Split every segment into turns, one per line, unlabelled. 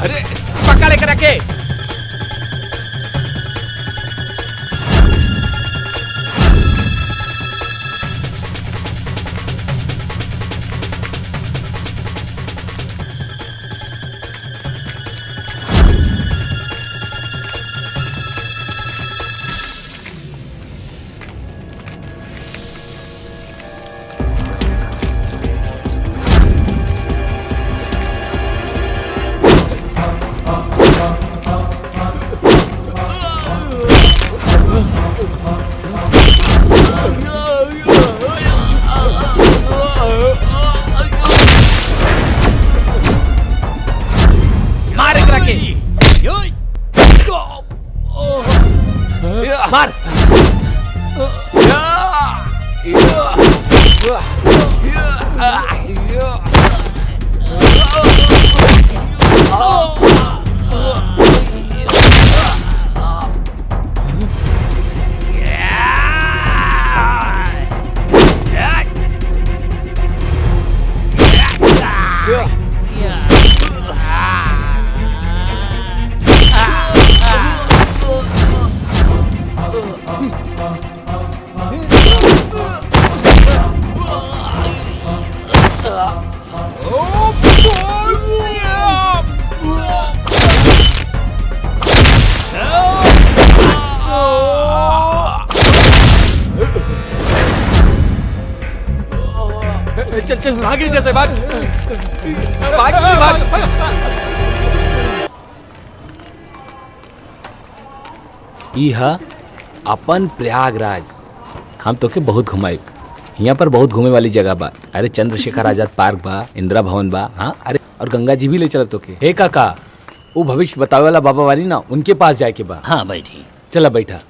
अरे पकड़ लेकर रखे। मार। चल चल भाग जैसे भाग भाग भाग।
इहा अपन प्रयागराज हम तो के बहुत घुमाए। यहाँ पर बहुत घूमे वाली जगह बा। अरे चंद्रशेखर आजाद पार्क बा, इंदिरा भवन बा। हाँ अरे और गंगा जी भी ले चलत तो के। हे काका वो भविष्य बतावे वाला बाबा वाली ना, उनके पास जाए के बा।
हाँ बैठी।
चला बैठा।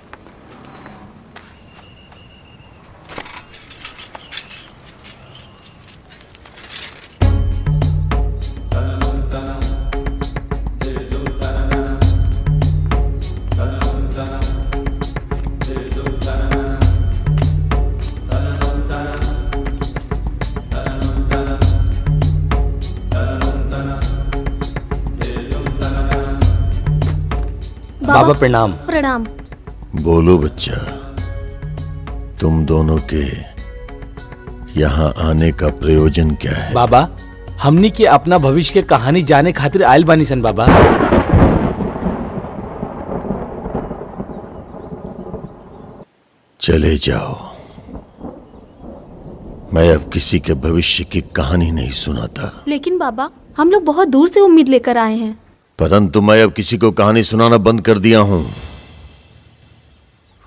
बाबा प्रणाम।
प्रणाम।
बोलो बच्चा, तुम दोनों के यहाँ आने का प्रयोजन क्या है?
बाबा हमनी के अपना भविष्य के कहानी जाने खातिर आयल बानी सन बाबा।
चले जाओ, मैं अब किसी के भविष्य की कहानी नहीं सुनाता।
लेकिन बाबा हम लोग बहुत दूर से उम्मीद लेकर आए हैं।
परंतु मैं अब किसी को कहानी सुनाना बंद कर दिया हूं।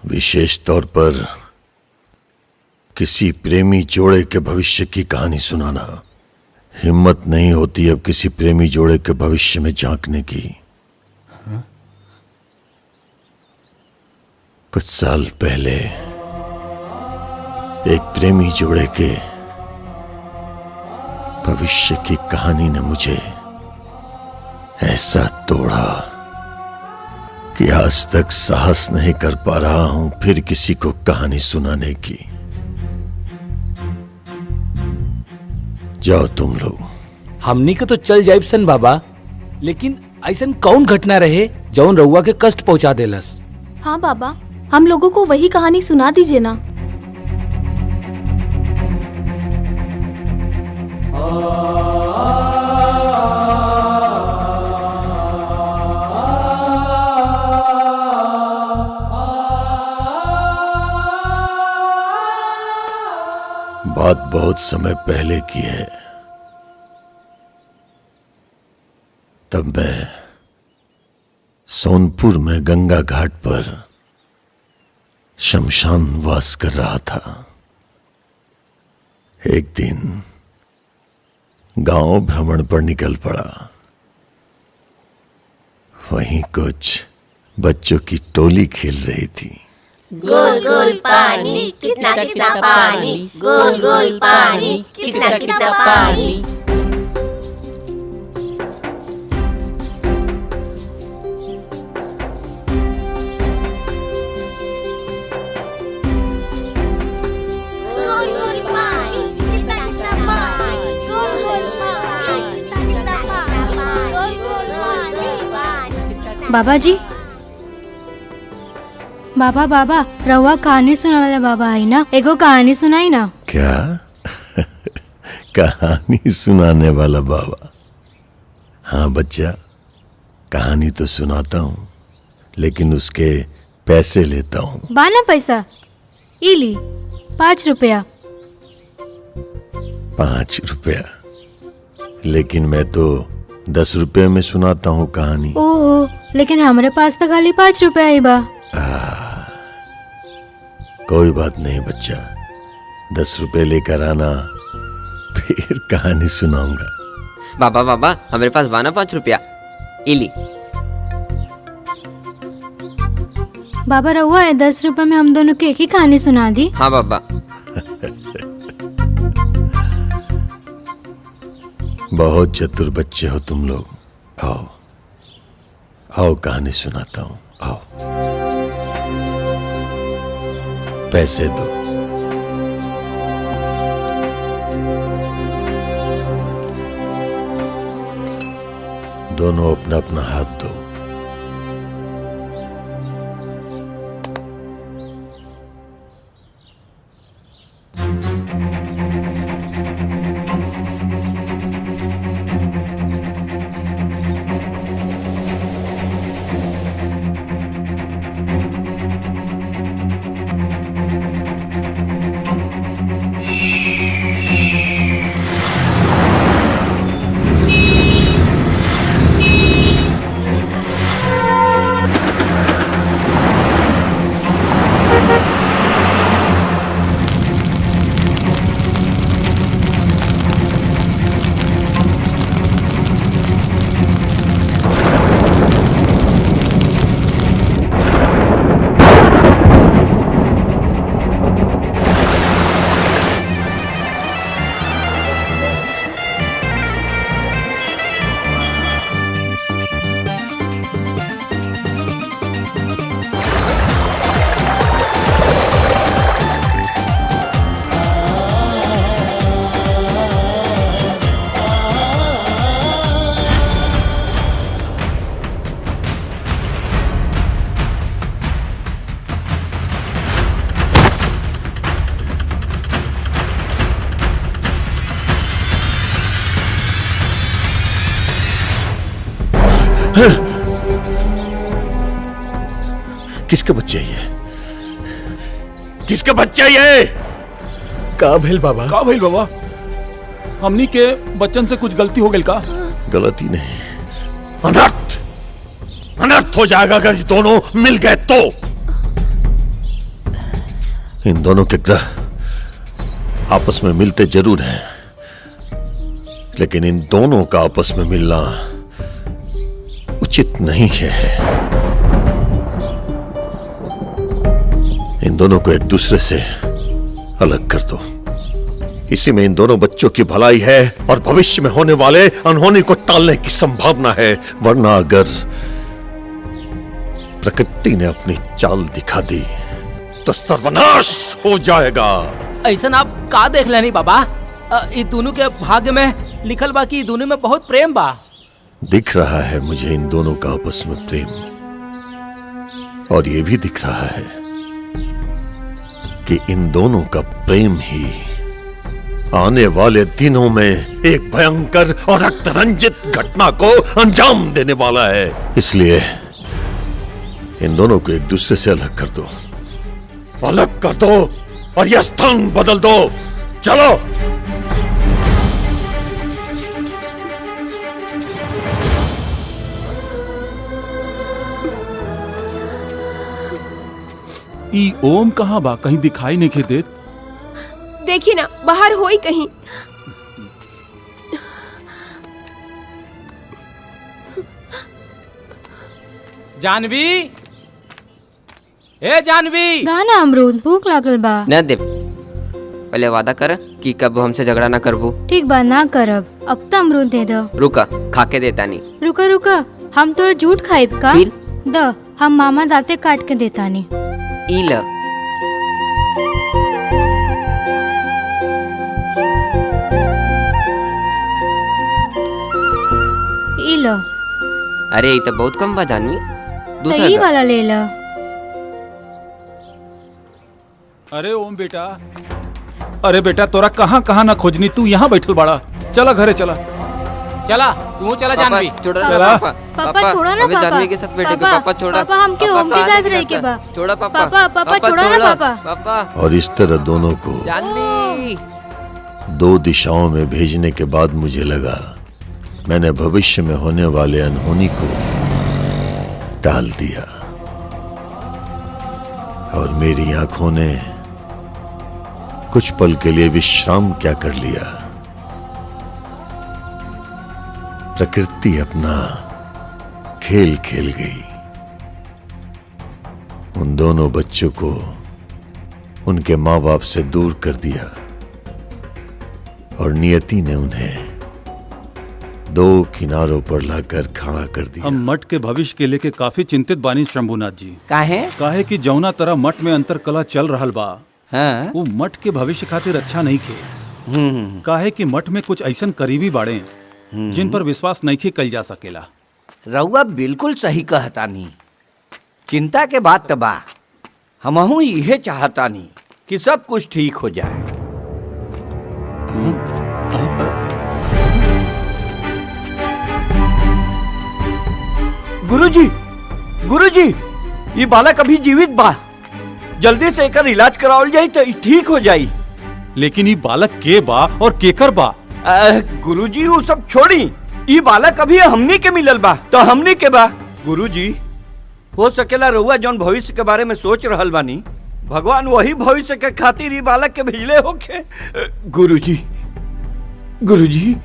विशेष तौर पर किसी प्रेमी जोड़े के भविष्य की कहानी सुनाना। हिम्मत नहीं होती अब किसी प्रेमी जोड़े के भविष्य में झांकने की। कुछ साल पहले एक प्रेमी जोड़े के भविष्य की कहानी ने मुझे ऐसा तोड़ा कि आज तक साहस नहीं कर पा रहा हूं फिर किसी को कहानी सुनाने की। जाओ तुम लोग।
हमनी के तो चल जाइब सन बाबा, लेकिन ऐसन कौन घटना रहे जौन रउआ के कष्ट पहुंचा देलस?
हाँ बाबा हम लोगों को वही कहानी सुना दीजिए ना।
बात बहुत समय पहले की है। तब मैं सोनपुर में गंगा घाट पर शमशान वास कर रहा था। एक दिन गांव भ्रमण पर निकल पड़ा। वहीं कुछ बच्चों की टोली खेल रही थी।
गोल गोल पानी कितना कितना पानी, गोल गोल पानी कितना कितना पानी। गोल गोल पानी कितना कितना पानी, गोल गोल पानी
बाबा जी, बाबा बाबा रहुआ कहानी सुनाने बाबा आई ना, एगो कहानी सुनाई ना।
क्या? कहानी सुनाने वाला बाबा? हाँ बच्चा, कहानी तो सुनाता हूँ, लेकिन उसके पैसे लेता हूँ।
बाना पैसा इली 5 रुपया।
5 रुपया? लेकिन मैं तो 10 रुपये में सुनाता हूँ कहानी।
ओहो, लेकिन हमारे पास तो खाली 5 रुपया ही बा।
कोई बात नहीं बच्चा, 10 रुपये लेकर आना, फिर कहानी सुनाऊंगा।
बाबा बाबा हमारे पास बाना 5 रुपया इली।
बाबा रहुआ 10 रुपए में हम दोनों की एक ही कहानी सुना दी।
हाँ बाबा।
बहुत चतुर बच्चे हो तुम लोग। आओ आओ कहानी सुनाता हूँ, आओ। पैसे दो। दोनों अपना अपना हाथ दो। किसके बच्चे ये? किसके बच्चे ये?
का भेल बाबा?
का भइल बाबा? हमनी के बच्चन से कुछ गलती हो गई का?
गलती नहीं, अनर्थ अनर्थ हो जाएगा अगर ये दोनों मिल गए तो। इन दोनों के ग्रह आपस में मिलते जरूर हैं, लेकिन इन दोनों का आपस में मिलना उचित नहीं है। इन दोनों को एक दूसरे से अलग कर दो। इसी में इन दोनों बच्चों की भलाई है और भविष्य में होने वाले अनहोनी को टालने की संभावना है। वरना अगर प्रकृति ने अपनी चाल दिखा दी तो सर्वनाश हो जाएगा।
ऐसा आप का देख लेनी बाबा? ये दोनों के भाग्य में लिखल बा कि दोनों में बहुत प्रेम बा।
दिख रहा है मुझे इन दोनों का आपस में प्रेम, और ये भी दिख रहा है कि इन दोनों का प्रेम ही आने वाले दिनों में एक भयंकर और रक्तरंजित घटना को अंजाम देने वाला है। इसलिए इन दोनों को एक दूसरे से अलग कर दो, अलग कर दो और यह स्थान बदल दो। चलो।
ई ओम कहाँ बा? कहीं दिखाई नहीं देत।
देखी ना, बाहर होई कहीं।
जानवी, ए जानवी।
गाना अमरूद, भूख लागल बा।
न दे, पहले वादा कर कि कब हमसे झगड़ा ना करबू।
ठीक बा, ना करब। अब तो अमरूद दे दो।
रुका, खा के देता नहीं।
रुका रुका, हम तो झूठ खाइब का?
फिर?
द हम मामा दाते काट के देता नहीं।
ई ल।
ई लो।
अरे ये तो बहुत कम बा जानवी। दूसरा
सही
दा।
वाला ले ला।
अरे ओम बेटा, अरे बेटा तोरा कहाँ कहाँ ना खोजनी, तू यहाँ बैठल बाड़ा। चला घरे चला।
चला तू चला
पापा
जानवी।
छोड़ा ना
चला।
पापा छोड़ा ना
अबे
पापा।
जानवी के साथ बैठे को पापा छोड़ा।
पापा हमके
पापा
ओम के
कहाँ
साथ
लेके
रह के
जाता?
बा।
छोड़ा पापा।
पापा छोड़ा ना पापा।
पापा
और इस तरह दोनों को
जानवी।
दो दिशाओं में भेजने के बाद मुझे लगा मैंने भविष्य में होने वाले अनहोनी को टाल दिया और मेरी आंखों ने कुछ पल के लिए विश्राम क्या कर लिया। प्रकृति अपना खेल खेल गई। उन दोनों बच्चों को उनके माँ बाप से दूर कर दिया और नियति ने उन्हें दो किनारों पर लाकर खड़ा कर दिया।
हम मठ के भविष्य के लेके काफी चिंतित बानी शंभुनाथ जी।
काहे
कि जौना तरह मठ में अंतर कला चल रहल बा,
हाँ
वो मठ के भविष्य खातिर अच्छा नहीं खे। काहे कि मठ में कुछ ऐसन करीबी बाड़े जिन पर विश्वास नहीं कल जा सकेला।
रउआ बिल्कुल सही कहतानी। चिंता के बात त बा, हमहू इहे चाहतानी कि सब कुछ ठीक हो जाए। गुरुजी, गुरुजी, ये बालक अभी जीवित बा। जल्दी से एकर इलाज करावल जाई तो ठीक हो जाई।
लेकिन ये बालक के बा और केकर बा?
गुरुजी वो सब छोड़ी, ये बालक अभी हमनी के मिलल बा तो हमनी के बा। गुरुजी, हो सकेला रउआ जौन भविष्य के बारे में सोच रहल बानी, भगवान वही भविष्य के खातिर ये बालक के भेजले होखे। गुरुजी, गुरुजी,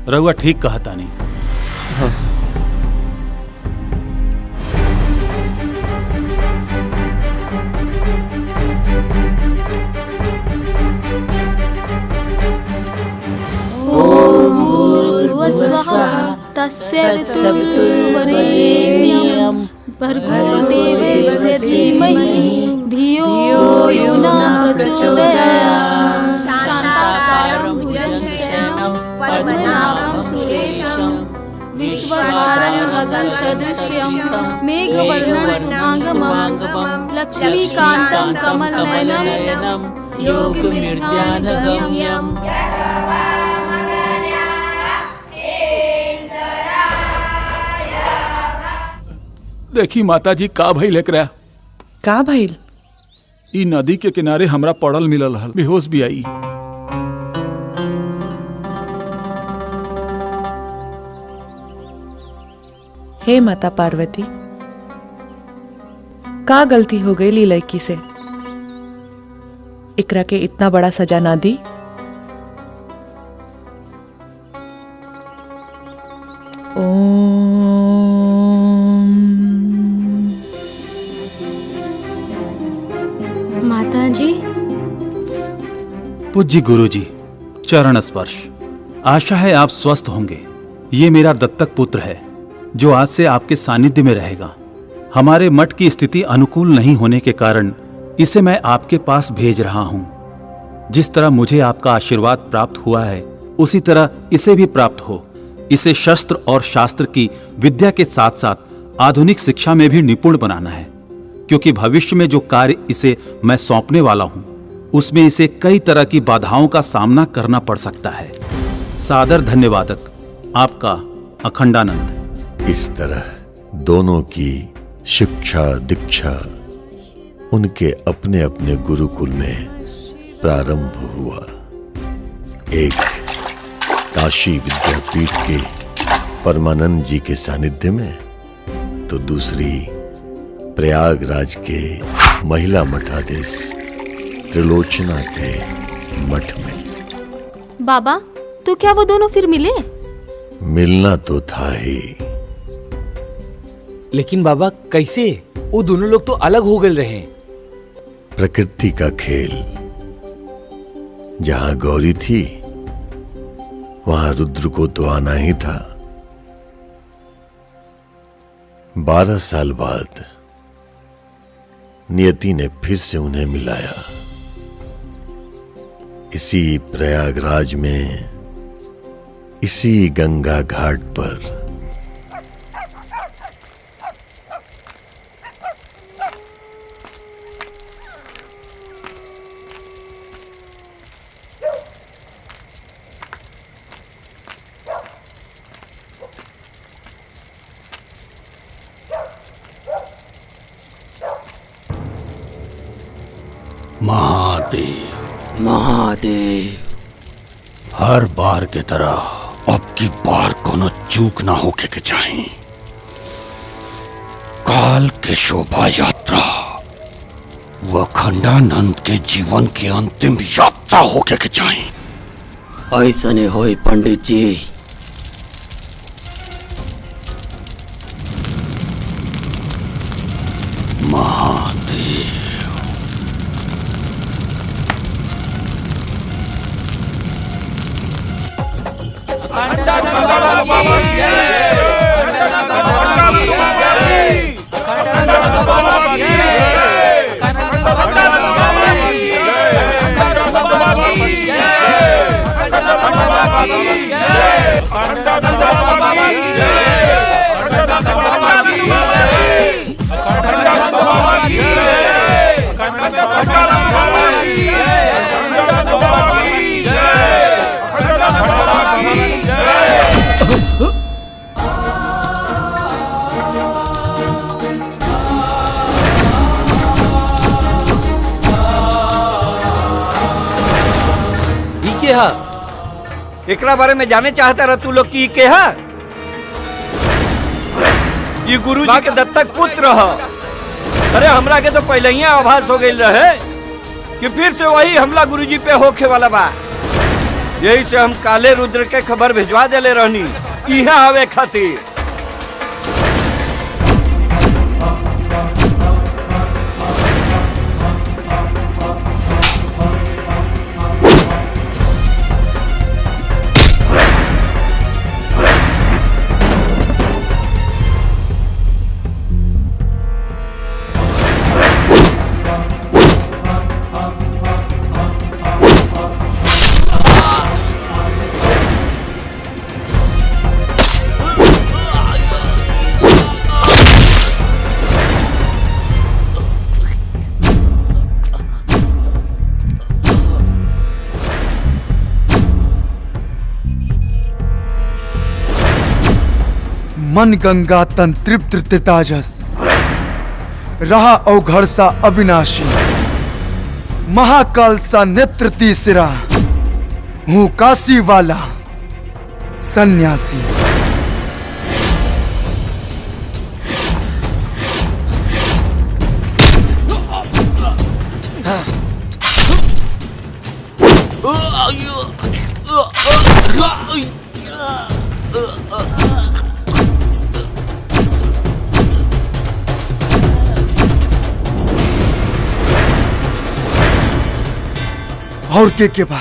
रउआ ठीक कहता नहीं।
हाँ।
तस्य वितुर्वरेण्यं भर्गो देवस्य धीमहि धियो यो न प्रचोदयात्। शान्ताकारं भुजगशयनं पद्मनाभं सुरेशं विश्वधारं गगनसदृशं मेघवर्णं शुभांगमं लक्ष्मीकान्तं कमलनयनं योगनिर्ध्यानगम्यम्।
देखी माता जी का भइल एकरा।
का भइल?
ई नदी के किनारे हमरा पड़ल मिलल हल, बेहोश भी आई।
हे माता पार्वती, का गलती हो गई ली लड़की से? इकरा के इतना बड़ा सजा ना दी।
माता जी।
पूज्य गुरुजी, चरण स्पर्श। आशा है आप स्वस्थ होंगे। ये मेरा दत्तक पुत्र है जो आज से आपके सानिध्य में रहेगा। हमारे मठ की स्थिति अनुकूल नहीं होने के कारण इसे मैं आपके पास भेज रहा हूं। जिस तरह मुझे आपका आशीर्वाद प्राप्त हुआ है उसी तरह इसे भी प्राप्त हो। इसे शस्त्र और शास्त्र की विद्या के साथ साथ आधुनिक शिक्षा में भी निपुण बनाना है, क्योंकि भविष्य में जो कार्य इसे मैं सौंपने वाला हूं उसमें इसे कई तरह की बाधाओं का सामना करना पड़ सकता है। सादर धन्यवादक, आपका अखंडानंद।
इस तरह दोनों की शिक्षा दीक्षा उनके अपने अपने गुरुकुल में प्रारंभ हुआ। एक काशी विद्यापीठ के परमानंद जी के सानिध्य में, तो दूसरी प्रयागराज के महिला मठाधीश त्रिलोचना के मठ में।
बाबा, तो क्या वो दोनों फिर मिले?
मिलना तो था ही,
लेकिन बाबा कैसे? वो दोनों लोग तो अलग हो गए रहे।
प्रकृति का खेल। जहां गौरी थी वहां रुद्र को तो आना ही था। 12 साल बाद नियति ने फिर से उन्हें मिलाया, इसी प्रयागराज में, इसी गंगा घाट पर। महादेव
महादेव।
हर बार के तरह अब की बार कोनो चूक ना होके के चाहिए। काल के शोभा यात्रा व खंडानंद के जीवन की अंतिम यात्रा होके के चाहिए।
ऐसा नहीं होई पंडित जी।
महादेव
एकरा बारे में जाने चाहता रहा तू लोग की के है? ये गुरुजी के दत्तक पुत्र है। अरे हमरा के तो पहले ही आभास हो गई रहे कि फिर से वही हमला गुरुजी पे होखे वाला बा। यही से हम काले रुद्र के खबर भिजवा देले रहनी यहाँ आवे खातिर।
मन गंगा तन तृप्त ताजस रहा अवघड़ सा अविनाशी महाकाल सा नेत्र तीसरा हूं काशी वाला सन्यासी। और के बा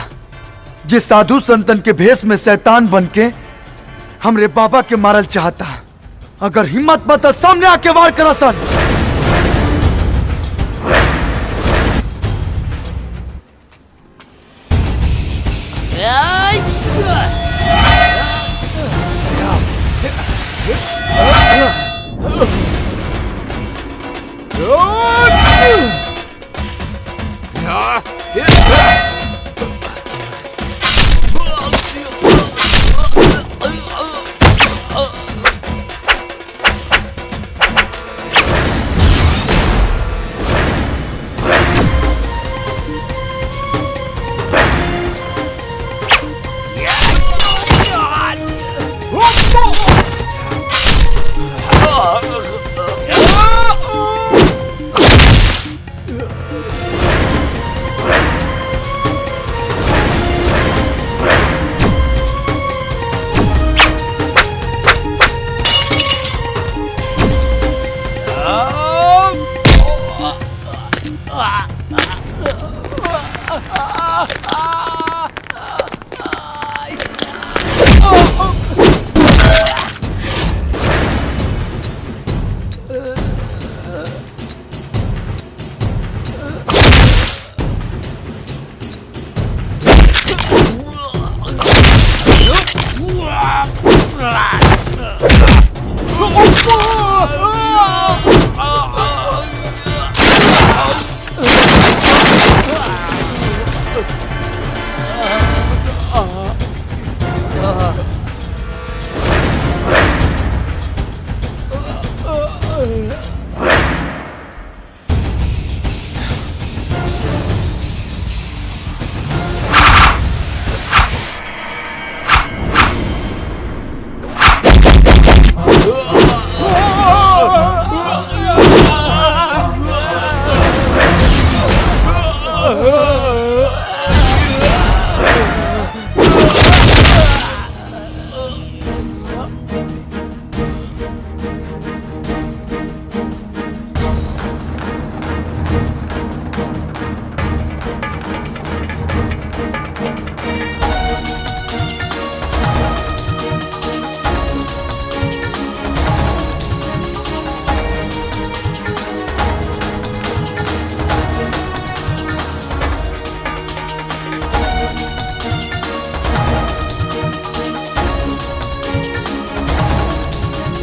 जे साधु संतन के भेष में शैतान बन के हमरे बाबा के मारल चाहता। अगर हिम्मत बता सामने आके वार करा सन।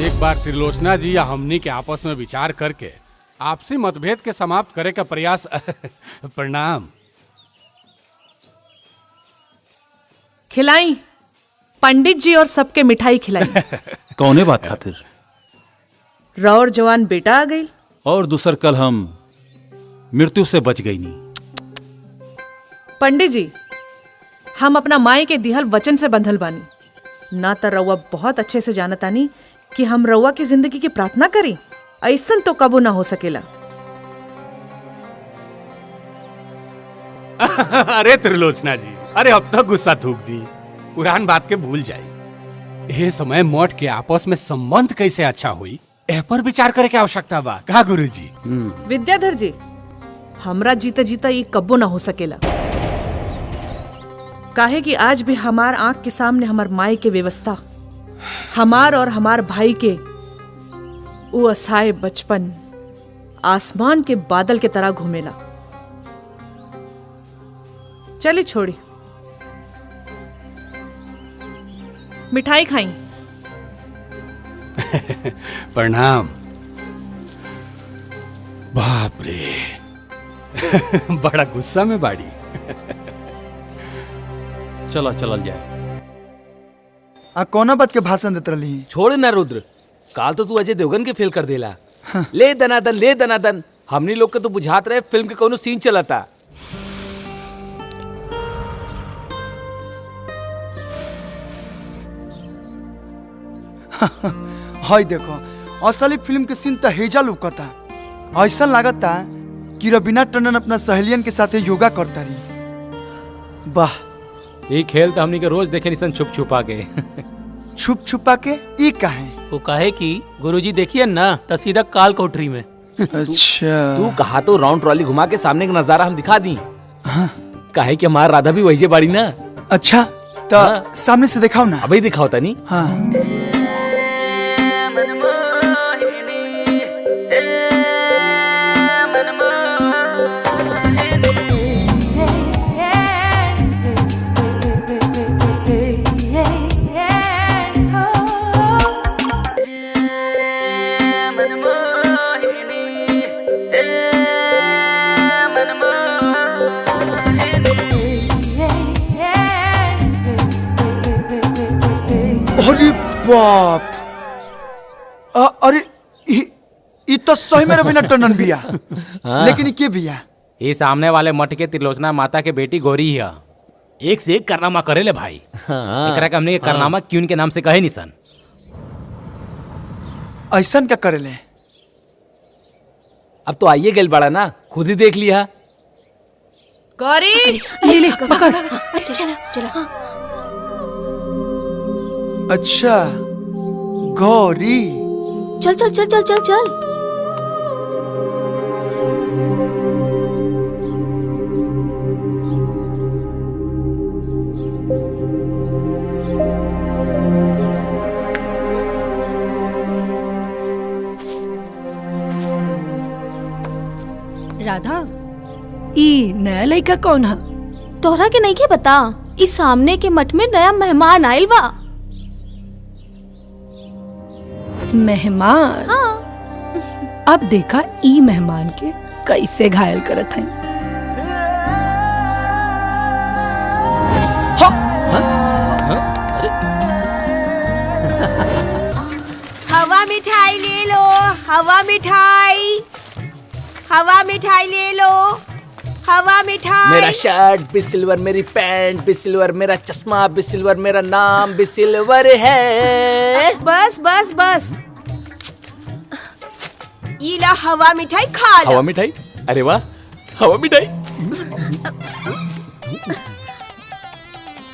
एक बार त्रिलोचना जी या हमनी के आपस में विचार करके आपसी मतभेद के समाप्त करे का प्रयास प्रणाम।
खिलाई पंडित जी और सबके मिठाई खिलाई।
कौने बात खातिर?
रौर जवान बेटा आ गई
और दूसर कल हम मृत्यु से बच गई नहीं।
पंडित जी, हम अपना माई के दिहल वचन से बंधल बानी। ना तो रउआ बहुत अच्छे से जानतानी कि हम रउआ की जिंदगी की प्रार्थना करी, ऐसन तो कबू ना हो सकेला।
अरे त्रिलोचना जी, अरे अब तक गुस्सा थूक दी, पुरान बात के भूल जाई। ये समय मठ के आपस में संबंध कैसे अच्छा हुई ए पर विचार करे के आवश्यकता बा का गुरुजी?
विद्याधर जी, हमरा जीता जीता ये कब्बो ना हो सकेला। काहे कि आज भी हमार आंख के सामने हमार माई के व्यवस्था, हमार और हमार भाई के वो असाय बचपन आसमान के बादल के तरह घूमेला। चली छोड़ी, मिठाई खाई।
प्रणाम। बाप रे बड़ा गुस्सा में बाड़ी।
चला चलल जाए।
कौना बात के भाषण देत रही?
छोड़ ना रुद्र, काल तो तू अजय देवगन के फेल कर देला। ले दनादन ले दनादन, हमनी लोग के तो बुझात रहे फिल्म के कोनो सीन चलता।
हाय देखो, असली फिल्म के सीन तो हेजा लुकता। ऐसा लागता कि रवीना टंडन अपना सहेलियन के साथ योगा करता रही। वाह,
ये खेल तो हमनी के रोज देखे निसन छुप छुपा के।
छुप छुपा के ई काहे?
वो काहे कि गुरुजी देखिए ना तो सीधा काल कोठरी में।
अच्छा,
तू कहा तो राउंड ट्रॉली घुमा के सामने का नजारा हम दिखा दी। काहे कि हमार राधा भी वही बाड़ी ना।
अच्छा तो सामने से दिखाओ ना।
अभी दिखाओ तनी।
हाँ, अरे बाप, अरे ई तो सही में रवीना टंडन बिया। लेकिन के बिया?
ये सामने वाले मठ के त्रिलोचना माता के बेटी गौरी है। एक से एक करनामा करे ले भाई। एकरा के हमने करनामा क्यों के नाम से कहे निसन।
ऐसन क्या करे ले?
अब तो आइए गल बड़ा ना, खुद ही देख लिया।
गौरी,
ले ले पकड़।
चला चला।
अच्छा गौरी,
चल चल चल चल चल चल।
राधा, ई नया लड़का कौन है?
तोहरा के नहीं के बता, इस सामने के मठ में नया मेहमान आयल बा।
मेहमान?
हाँ।
अब देखा ई मेहमान के कैसे घायल करत है।
हवा मिठाई ले लो, हवा मिठाई, हवा मिठाई ले लो, हवा मिठाई।
मेरा शर्ट भी सिल्वर, मेरी पैंट भी सिल्वर, मेरा चश्मा भी सिल्वर, मेरा नाम भी सिल्वर है।
बस बस बस, इला हवा मिठाई खा ला।
हवा मिठाई, अरे वाह, हवा मिठाई।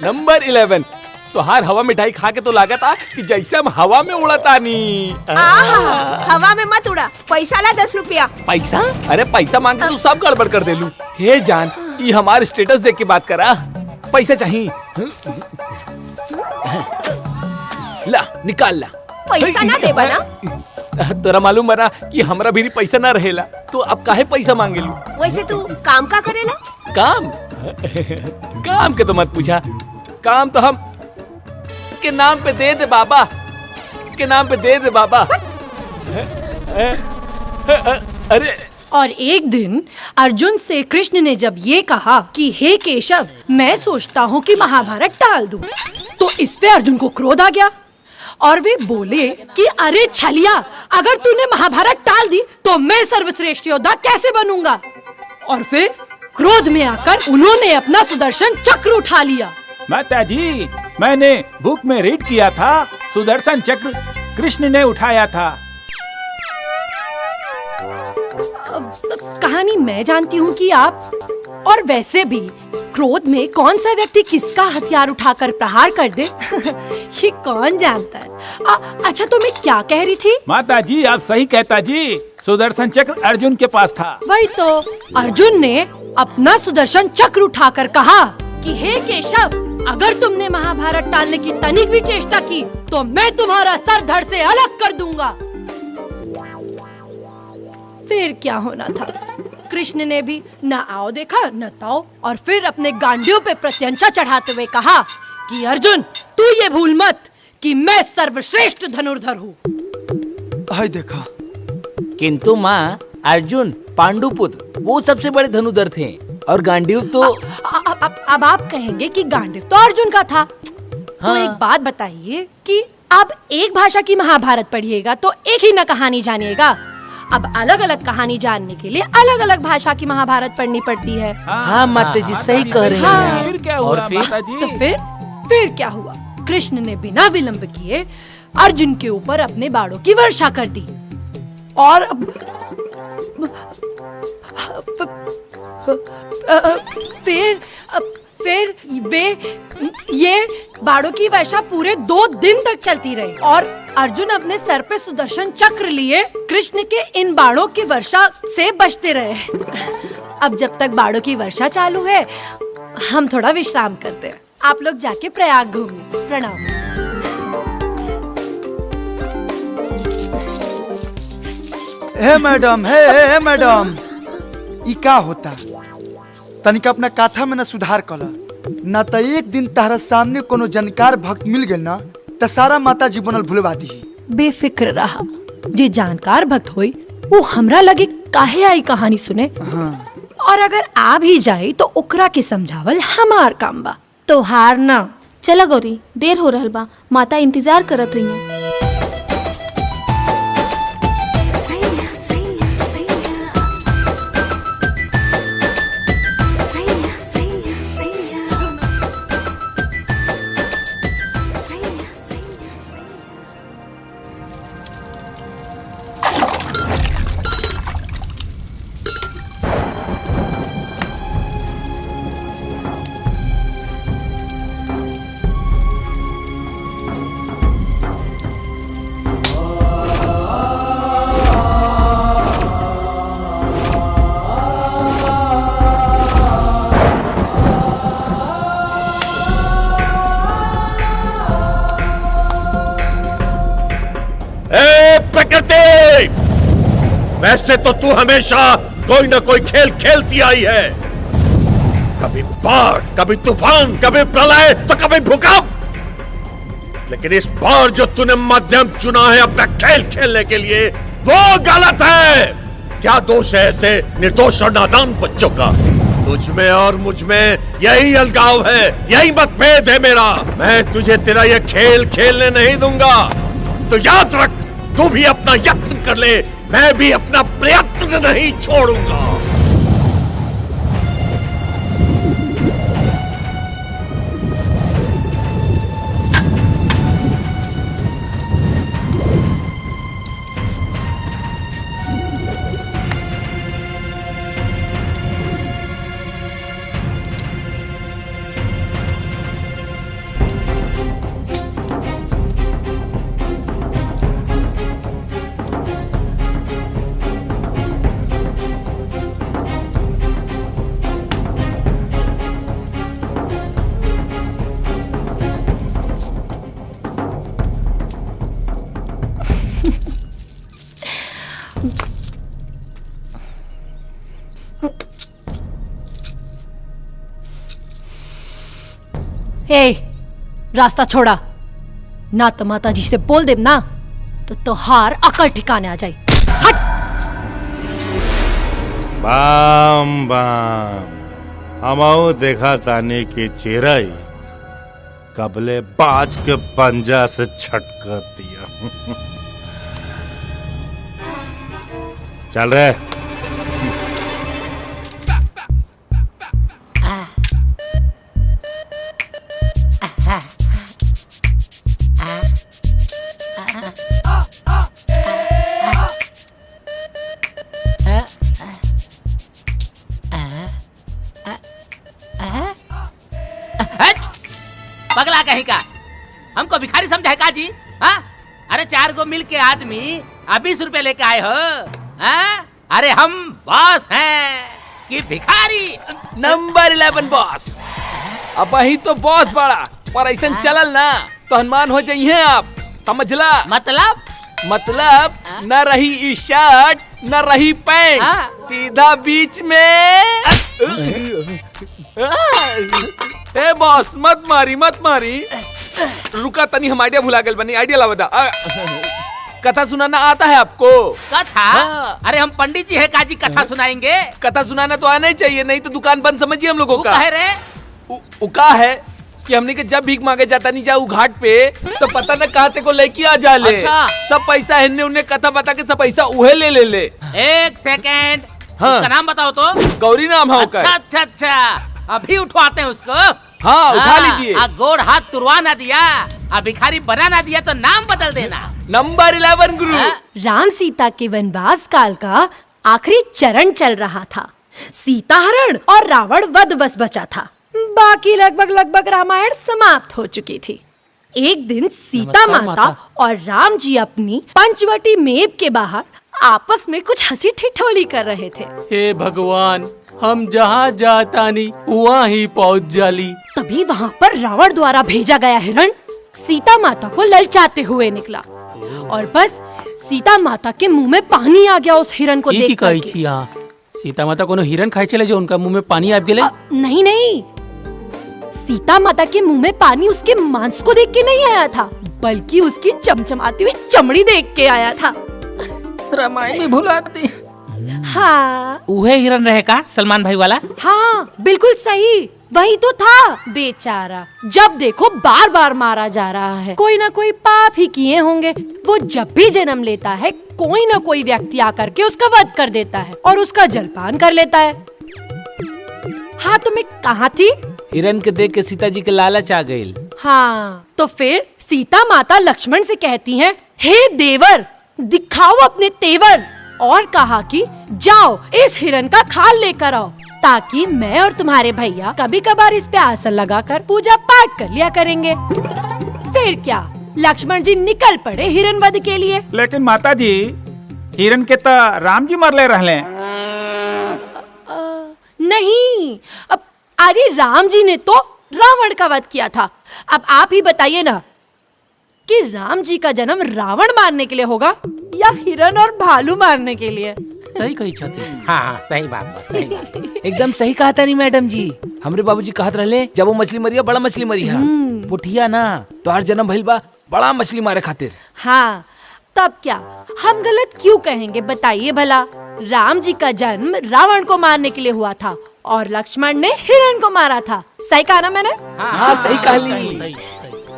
नंबर 11, तो हर हवा मिठाई खा के तो लगा था कि जैसे हम हवा में उड़ाता नहीं।
हवा में मत उड़ा, पैसा ला 10 रुपया।
पैसा? अरे पैसा मांग के तू सब गड़बड़ कर देलू। हे जान, ये हमारे स्टेटस देख के बात करा, पैसा चाहिए। ला निकाल ला।
पैसा ना देबा ना?
तोरा मालूम बना कि हमरा भी पैसा ना रहेला, तो अब काहे पैसा मांगेलू?
वैसे तू काम का करेला?
काम? काम के तो मत पूछा, काम तो हम के नाम पे दे दे बाबा, के नाम पे दे दे बाबा। अरे
और एक दिन अर्जुन से कृष्ण ने जब ये कहा कि हे केशव, मैं सोचता हूँ कि महाभारत टाल दूं, तो इस पे अर्जुन को क्रोध आ गया और वे बोले कि अरे छलिया, अगर तूने महाभारत टाल दी तो मैं सर्वश्रेष्ठ योद्धा कैसे बनूंगा। और फिर क्रोध में आकर उन्होंने अपना सुदर्शन चक्र उठा लिया।
माता जी, मैंने बुक में रीड किया था, सुदर्शन चक्र कृष्ण ने उठाया था।
कहानी मैं जानती हूँ कि आप, और वैसे भी क्रोध में कौन सा व्यक्ति किसका हथियार उठाकर प्रहार कर दे ये कौन जानता है। अच्छा, तो मैं क्या कह रही थी?
माता जी आप सही कहता जी, सुदर्शन चक्र अर्जुन के पास था।
वही तो, अर्जुन ने अपना सुदर्शन चक्र उठाकर कहा कि हे केशव, अगर तुमने महाभारत टालने की तनिक भी चेष्टा की तो मैं तुम्हारा सर धड़ से अलग कर दूंगा। फिर क्या होना था, कृष्ण ने भी न आओ देखा न ताओ, और फिर अपने गांडियों पे प्रत्यंचा चढ़ाते हुए कहा कि अर्जुन, तू ये भूल मत कि मैं सर्वश्रेष्ठ धनुर्धर हूँ।
हाय देखा।
किंतु माँ, अर्जुन पांडुपुत्र वो सबसे बड़े धनुर्धर थे, और गांडीव तो
अब आप कहेंगे कि गांडीव तो अर्जुन का था। तो एक बात बताइए कि आप एक भाषा की महाभारत पढ़िएगा तो एक ही न कहानी जानिएगा। अब अलग अलग कहानी जानने के लिए अलग अलग भाषा की महाभारत पढ़नी पड़ती है।
हाँ माता जी सही कह रहे हैं।
फिर क्या हुआ माता जी?
तो फिर क्या हुआ, कृष्ण ने बिना विलंब किए अर्जुन के ऊपर अपने बाणों की वर्षा कर दी, और फिर ये बाणों की वर्षा पूरे 2 दिन तक चलती रही, और अर्जुन अपने सर पे सुदर्शन चक्र लिए कृष्ण के इन बाणों की वर्षा से बचते रहे। अब जब तक बाणों की वर्षा चालू है, हम थोड़ा विश्राम करते हैं। आप लोग जाके प्रयाग घूमिए। प्रणाम।
हे मैडम, हे मैडम, ई का होता? तनिक अपना काथा में न सुधार कला, न तो एक दिन तारा सामने कोनो जानकार भक्त मिल गए ना, तो सारा माता जी बनल भुलवा दी।
बेफिक्र रहा, जे जानकार भक्त होई वो हमरा लगे काहे आई कहानी सुने।
हाँ।
और अगर आ भी जाए तो ओकरा के समझावल हमार काम बा, तो हार ना।
चला गौरी, देर हो रहल बा, माता इंतजार करत रही।
वैसे तो तू हमेशा कोई ना कोई खेल खेलती आई है, कभी बाढ़, कभी तूफान, कभी प्रलय, तो कभी भूकंप। लेकिन इस बार जो तूने माध्यम चुना है अपना खेल खेलने के लिए, वो गलत है। क्या दोष है ऐसे निर्दोष और नादान बच्चों का? तुझ में और मुझ में यही अलगाव है, यही मतभेद है मेरा। मैं तुझे तेरा ये खेल खेलने नहीं दूंगा। तो याद रख, तू भी अपना यत्न कर ले, मैं भी अपना प्रयत्न नहीं छोड़ूंगा।
ए, रास्ता छोड़ा, ना तो माता जी से बोल देब ना तो तोहार अकल ठिकाने आ जाई। हट।
बाम बाम हमाओ देखा ताने की चिराई कबले बाज के पंजा से छटकर दिया। चल रहे
पगला कहीं का हमको भिखारी समझा है का जी? हाँ? अरे 4 गो मिल के आदमी 20 रुपए लेके आए हो? हाँ? अरे हम बॉस हैं कि भिखारी?
Number 11 boss. अब ही तो बॉस बड़ा, पर ऐसा चलल ना तो हनुमान हो जाइए आप, समझला? मतलब न रही ई शर्ट न रही पैंट, सीधा बीच में। ए बॉस मत मारी रुका तनी, हम आइडिया भुला गए बनी, आइडिया लावा दा। कथा सुनाना आता है आपको?
कथा? अरे हम पंडित जी है काजी कथा सुनाएंगे?
कथा सुनाना तो आना ही चाहिए, नहीं तो दुकान बंद समझिए हम लोगों का।
कहे रे
उका है कि हमने के जब भीख मांगे जाता नहीं जाऊ घाट पे तो पता न कहाँ से को लेके आ जा ले।
अच्छा।
सब पैसा हिन्ने उन्हें कथा बता के सब पैसा उहे ले।
1 सेकेंड,
हाँ।
उसका नाम बताओ तो।
गौरी नाम है उसका।
अच्छा, अभी उठवाते हैं उसको।
हाँ उठा लीजिए।
गोड़ हाथ तुरवा ना दिया, भिखारी बना ना दिया तो नाम बदल देना।
नंबर 11 गुरु।
राम सीता के वनवास काल का आखिरी चरण चल रहा था। सीता हरण और रावण वध बस बचा था। बाकी लगभग रामायण समाप्त हो चुकी थी। एक दिन सीता माता और राम जी अपनी पंचवटी मेव के बाहर आपस में कुछ हंसी ठिठोली कर रहे थे।
हे भगवान, हम जहाँ जाता नहीं वहाँ ही पहुँच जाली।
तभी वहाँ पर रावण द्वारा भेजा गया हिरण सीता माता को ललचाते हुए निकला और बस सीता माता के मुंह में पानी आ गया उस हिरण को देख कर।
सीता माता को हिरण खाई चले जो उनका मुंह में पानी आ गए?
नहीं, सीता माता के मुंह में पानी उसके मांस को देख के नहीं आया था, बल्कि उसकी चमचमाती हुई चमड़ी देख के आया था।
रामायण में भुलाती।
हाँ
उहे हिरण रहे का सलमान भाई वाला?
हाँ बिल्कुल सही, वही तो था। बेचारा जब देखो बार बार मारा जा रहा है। कोई ना कोई पाप ही किए होंगे। वो जब भी जन्म लेता है कोई ना कोई व्यक्ति आकर के उसका वध कर देता है और उसका जलपान कर लेता है। हाँ तो मैं कहाँ थी?
हिरण के देख के सीता जी के लालच आ गई।
हाँ तो फिर सीता माता लक्ष्मण से कहती हैं, हे देवर दिखाओ अपने तेवर, और कहा कि जाओ इस हिरण का खाल लेकर आओ ताकि मैं और तुम्हारे भैया कभी कभार इस पे आसन लगाकर पूजा पाठ कर लिया करेंगे। फिर क्या, लक्ष्मण जी निकल पड़े हिरण वध के लिए।
लेकिन माता जी हिरण के तो राम जी मर ले रहले।
नहीं, अब अरे राम जी ने तो रावण का वध किया था। अब आप ही बताइए ना कि राम जी का जन्म रावण मारने के लिए होगा या हिरण और भालू मारने के लिए?
सही कही छथी। हाँ सही बात।
एकदम सही कहा था नहीं मैडम जी। हमरे बाबूजी कहत रहले जब वो मछली मरिया बड़ा मछली मरिया, पुठिया ना तो हर जन्म भइल बा बड़ा मछली मारे खातिर।
हाँ तब क्या हम गलत क्यों कहेंगे बताइए भला। राम जी का जन्म रावण को मारने के लिए हुआ था और लक्ष्मण ने हिरण को मारा था। सही कहा ना मैंने?
हाँ सही कहा।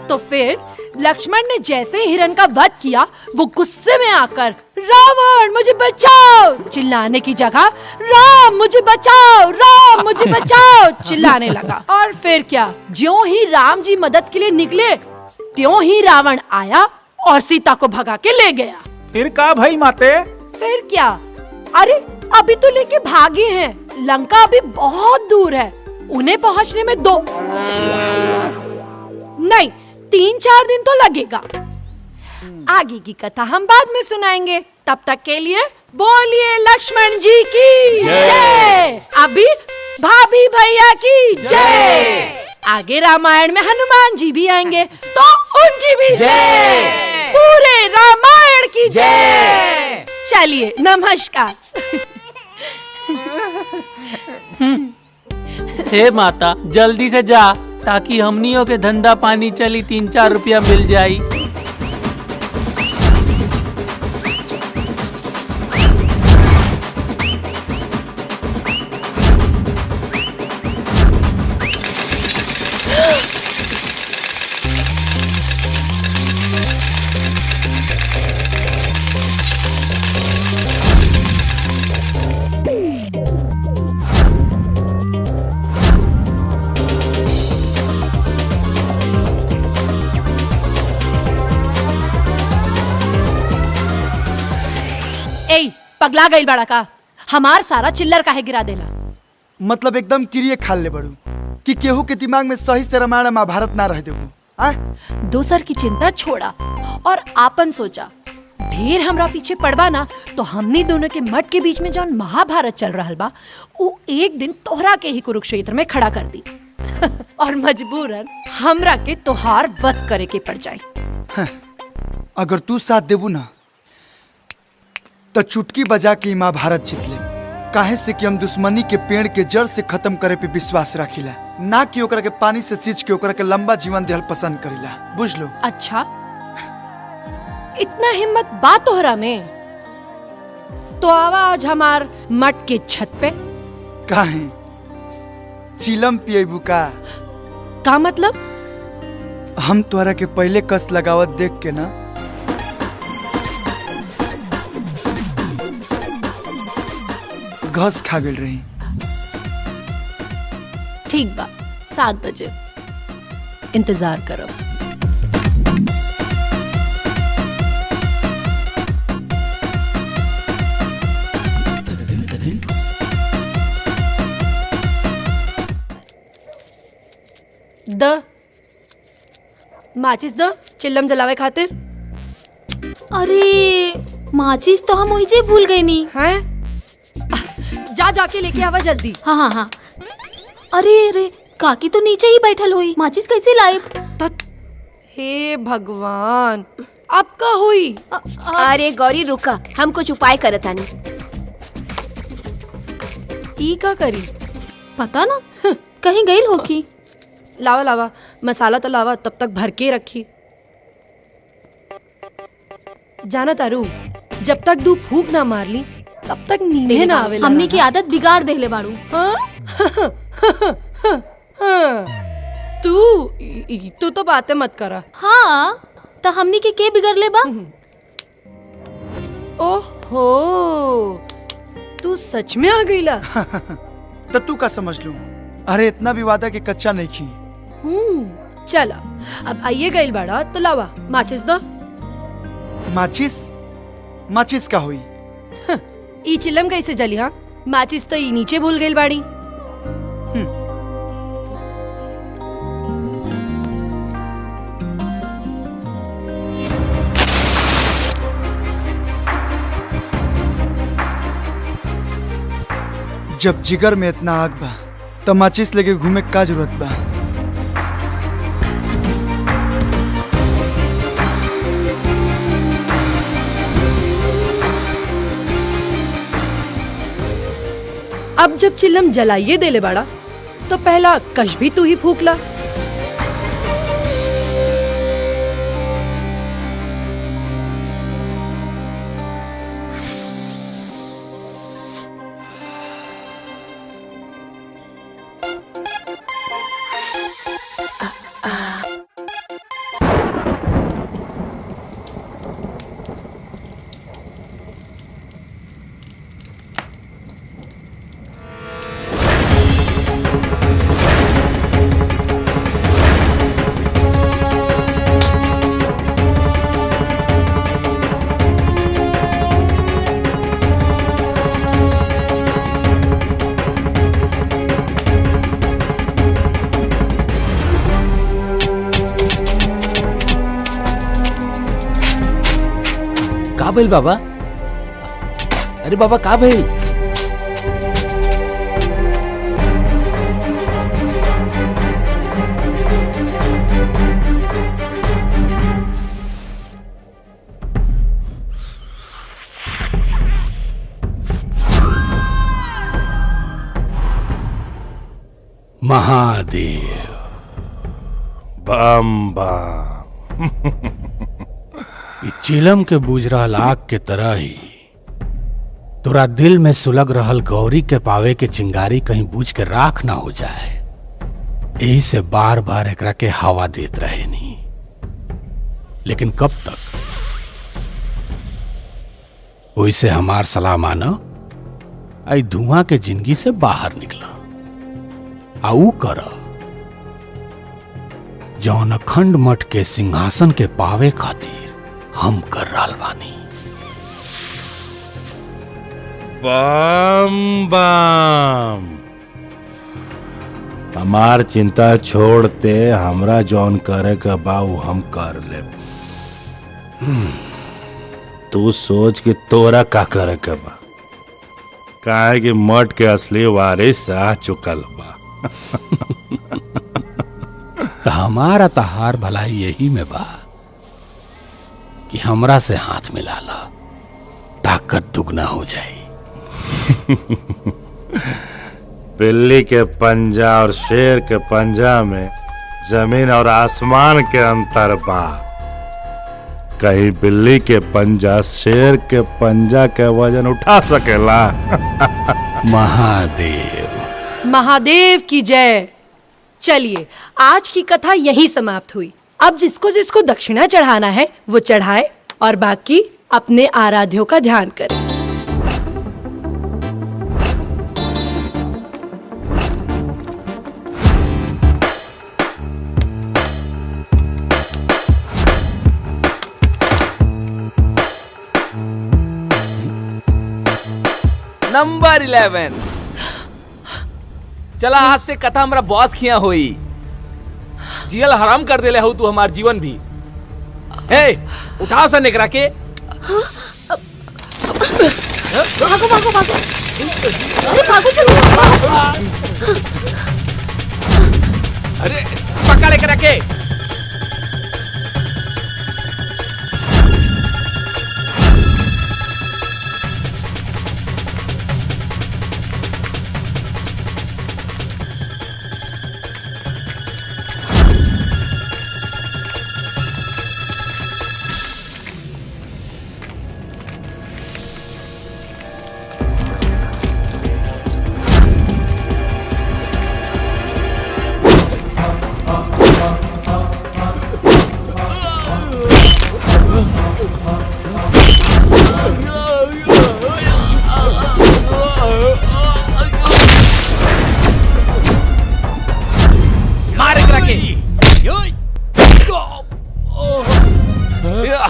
तो फिर लक्ष्मण ने जैसे ही हिरण का वध किया वो गुस्से में आकर रावण मुझे बचाओ चिल्लाने की जगह राम मुझे बचाओ चिल्लाने लगा। और फिर क्या, ज्यों ही राम जी मदद के लिए निकले त्यों ही रावण आया और सीता को भगा के ले गया।
फिर का भाई माते?
फिर क्या, अरे अभी तो लेके भागे हैं, लंका अभी बहुत दूर है, उन्हें पहुंचने में 3-4 दिन तो लगेगा। आगे की कथा हम बाद में सुनाएंगे। तब तक के लिए बोलिए लक्ष्मण जी की जय। अभी भाभी भैया की जय। आगे रामायण में हनुमान जी भी आएंगे तो उनकी भी जय। पूरे रामायण की जय। चल चलिए नमस्कार।
हे माता जल्दी से जा ताकि हमनियों के धंधा पानी चली 3-4 रुपया मिल जाई।
ए पगला गई बड़ा का हमार सारा चिल्लर काहे गिरा देला।
मतलब एकदम किरिए खाल ले बड़ू कि केहू के दिमाग में सही से रामायण महाभारत ना रह देबू।
दोसर की चिंता छोड़ा और आपन सोचा। ढेर हमरा पीछे पड़बा ना तो हमनी दोनों के मठ के बीच में जौन महाभारत चल रहल बा वो एक दिन तोहरा के ही कुरुक्षेत्र में खड़ा कर दी और मजबूरन हमरा के तोहार वध करे के पड़ जाए।
अगर तू साथ देबू ना तो चुटकी बजा के महाभारत जीत ले। काहे से कि हम दुश्मनी के पेड़ के जड़ से खत्म करे पे विश्वास रखिला, ना कि ओकरा के पानी से सींच के ओकरा के लंबा जीवन देहल पसंद करिला। बुझ लो।
अच्छा इतना हिम्मत बा तोहरा में तो आवा आज हमार मठ के छत पे।
काहे चिलम पिएबू का?
का मतलब?
हम तोहरा के पहले कस लगावत देख के ना घस खा गई रही।
ठीक बा 7 बजे इंतजार करो। द माचिस द चिल्लम जलावे खातिर।
अरे माचिस तो हम वही भूल गई नी।
हैं? जा जाके लेके आवा जल्दी।
हाँ हाँ हाँ। अरे अरे काकी तो नीचे ही बैठल हुई, माचिस कैसे लाइब?
हे भगवान अब का हुई?
अरे गौरी रुका, हम कुछ उपाय करत आनी।
ई का करी?
पता ना कहीं गई होगी।
लावा लावा मसाला तो लावा, तब तक भर के रखी। जाना तारू जब तक दू फूक ना मार ली तब तक नींद ना आवे।
हमने की आदत बिगाड़ देले बाड़ू।
तू तो बातें मत करा।
हाँ तो हमने के बिगड़ ले बा?
ओहो तू सच में आ गईला।
तो तू का समझ लू? अरे इतना भी वादा के कच्चा नहीं खी।
चला अब आइए गईल बाड़ा तो लावा माचिस दो।
माचिस? माचिस का हुई?
ई चिलम कैसे जली? हाँ माचिस तो ई नीचे भूल गई बाड़ी।
जब जिगर में इतना आग बा तो माचिस लेके घूमे का जरूरत बा?
अब जब चिल्लम जलाइए देले बाड़ा तो पहला कश भी तू ही फूक ला।
का भइल बाबा? अरे बाबा का भइल?
महादेव।
बम बम।
ई चिलम के बुझ रहल आग के तरह ही तोरा दिल में सुलग रहल गौरी के पावे के चिंगारी कहीं बुझ के राख ना हो जाए, यही से बार बार एकरा के हवा देत रहे नहीं। लेकिन कब तक? वैसे हमार सलाह माना, आई धुआं के जिंदगी से बाहर निकला, आऊ कर जौन अखंड मठ के सिंहासन के पावे खातिर हम कर रहल बानी।
बम बम। हमार चिंता छोड़ते हमरा जौन करे का बाऊ हम कर ले। तू सोच कि तोरा का करे के बा, काहे कि मठ के असली वारिस आ चुकल बा।
तो हमारा तहार भलाई यही में बा कि हमरा से हाथ मिला ला, ताकत दुगना हो जाए।
बिल्ली के पंजा और शेर के पंजा में जमीन और आसमान के अंतर बा। कहीं बिल्ली के पंजा शेर के पंजा के वजन उठा सकेला?
महादेव।
महादेव की जय। चलिए आज की कथा यहीं समाप्त हुई। अब जिसको जिसको दक्षिणा चढ़ाना है वो चढ़ाए और बाकी अपने आराध्यों का ध्यान करें।
नंबर 11। चला आज से कथा हमरा बॉस खिया होई। जियल हराम कर देले हो तू हमार जीवन भी। हे उठाओ सा निकरा के।
भागो भागो भागो। अरे भागो चलो।
अरे पकड़ लेकर के।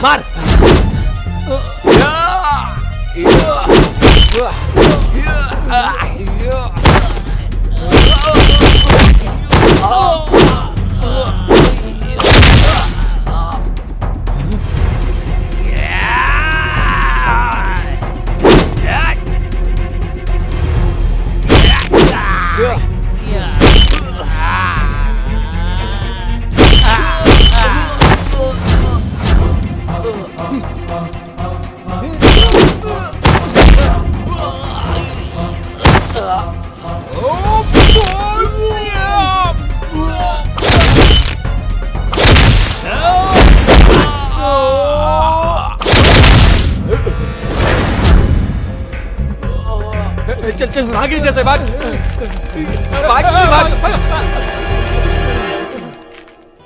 मार। चल चल भागे जैसे भाग भाग भाग।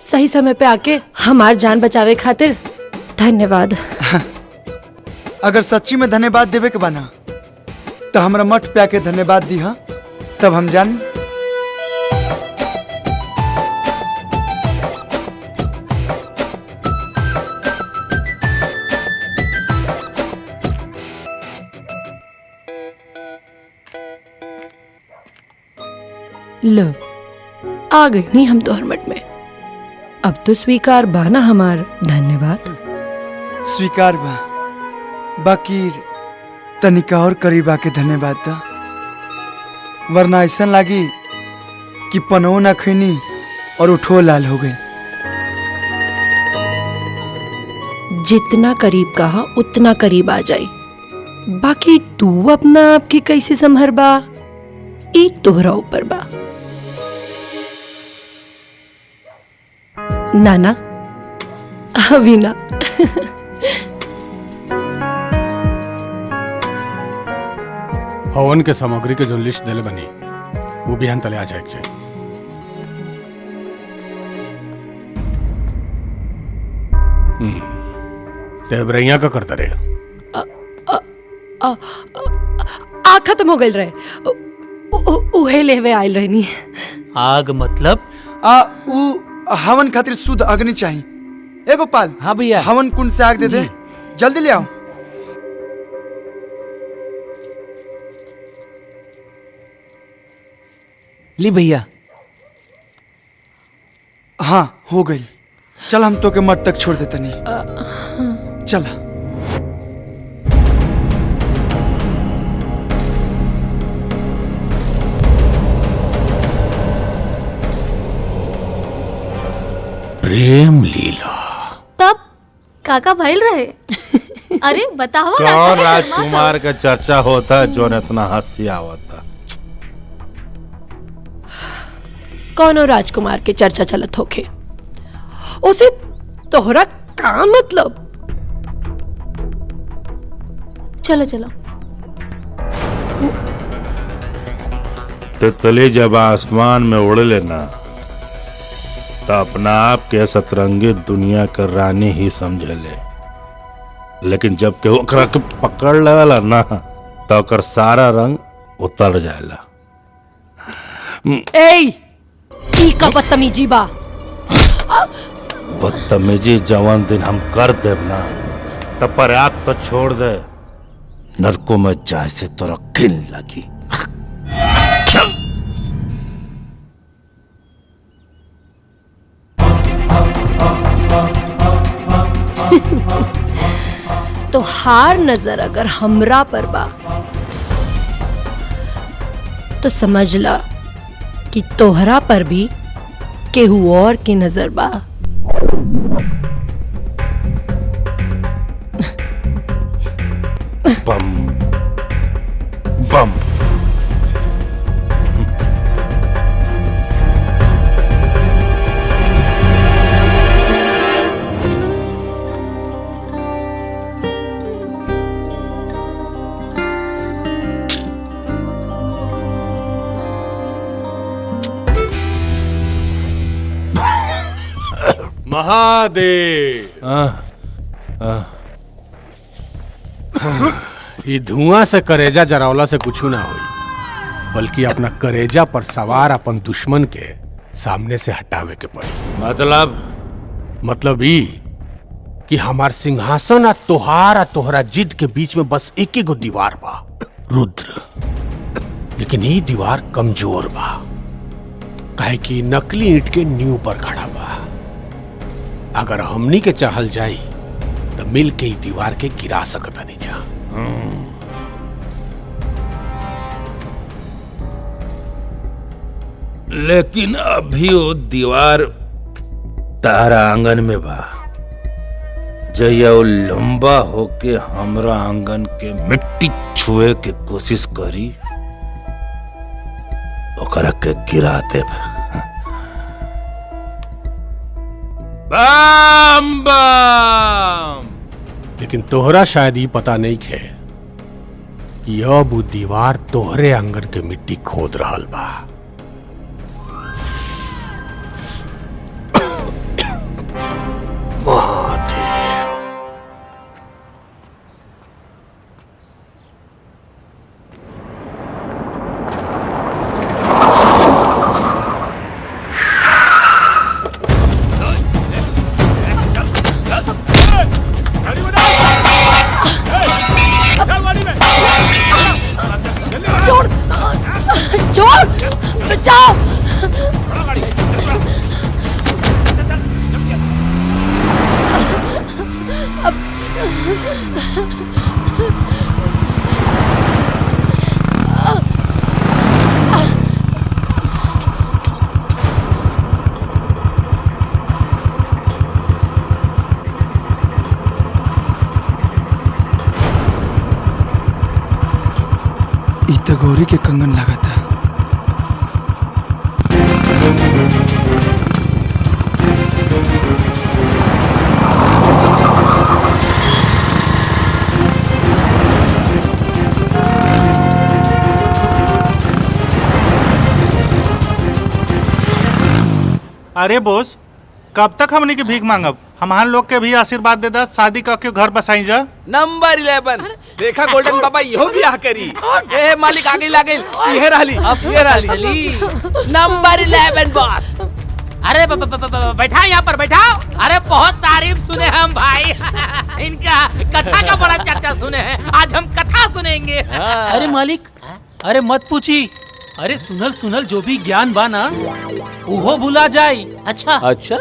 सही समय पे आके हमार जान बचावे खातिर धन्यवाद।
अगर सच्ची में धन्यवाद देवे के बना तो हमरा मठ पे आके धन्यवाद दी। हाँ तब हम जान।
लो आ गई नहीं हम तोहर मठ में। अब तो स्वीकार बाना हमार धन्यवाद।
स्वीकार बा, बाकी तनिका और करीब आके धन्यवाद दा, वरना ऐसा लागी कि पनौ ना खैनी और उठो लाल हो गई।
जितना करीब कहा उतना करीब आ जाई। बाकी तू अपना आप की कैसे संभर बा, ई तोहरा ऊपर बा। नाना अभी ना।
हवन के सामग्री के जो लिस्ट दिले बनी वो बिहान तले आ जाए। तेबरैया का करता रहे
आ खत्म हो गई रहे उहे लेवे आयल रहनी।
आग मतलब
उ हवन खातिर शुद्ध अग्नि चाहिए। ए गोपाल,
हाँ भैया,
हवन कुंड से आग दे दे, जल्दी ले आओ।
ली भैया।
हाँ हो गई। चल हम तो के मठ तक छोड़ देते नहीं। चला।
प्रेम लीला
तब काका भइल रहे। अरे बताओ ना,
कौन राजकुमार का चर्चा होता जो इतना हंसी आवता?
कौनो राजकुमार के चर्चा चलत होखे, उसे तोहरा का मतलब?
चलो चलो।
तितली जब आसमान में उड़ लेना तो अपना आप के सतरंगी दुनिया का रानी ही समझे ले, लेकिन जब के ओकरा के पकड़ लेवला ना तो ओकर सारा रंग उतर जाएला।
ई का बदतमीजी बा।
बदतमीजी जवान दिन हम कर देब ना तब पर आप तो छोड़ दे, नरकों में जाए से तोरा घिन लगी।
तो हार नजर अगर हमरा पर बा तो समझ ला कि तोहरा पर भी केहू और की नजर बा।
बम बम।
महादेव। ये धुआं से करेजा जरावला से कुछ ना होई, बल्कि अपना करेजा पर सवार अपन दुश्मन के सामने से हटावे के पड़ी। मतलब ई कि हमार सिंहासन आ तोहरा जिद के बीच में बस एक ही गो दीवार बा, रुद्र। लेकिन ये दीवार कमजोर बा, काहे कि नकली ईंट के नींव पर खड़ा बा। अगर हमनी के चाहल जाई तो मिल के ही दीवार के गिरा सकता नहीं जा।
लेकिन अभी वो दीवार तारा आंगन में बा, जया वो लंबा होके हमरा आंगन के मिट्टी छुए के कोशिश करी, ओकरा के गिरा देब। बम बम।
लेकिन तोहरा शायद ये पता नहीं है कि अब वो दीवार तोहरे आंगन के मिट्टी खोद रहल बा।
तो गौरी के कंगन लगा था।
अरे बोस, कब तक हमने की भीख मांगब? हमार लोग के भी आशीर्वाद दे दा, शादी करके घर बसाई जा।
नंबर 11 देखा गोल्डन बाबा इहो ब्याह करी। ए मालिक आगे लागल, ये रहली ये रहली नंबर 11 बॉस।
अरे बैठाओ यहाँ पर बैठाओ। अरे बहुत तारीफ सुने हम भाई इनका कथा का बड़ा चर्चा सुने हैं, आज हम कथा सुनेंगे।
अरे मालिक, अरे मत पूछी। अरे सुनल सुनल जो भी ज्ञान बा ना उहो भुला जाई।
अच्छा
अच्छा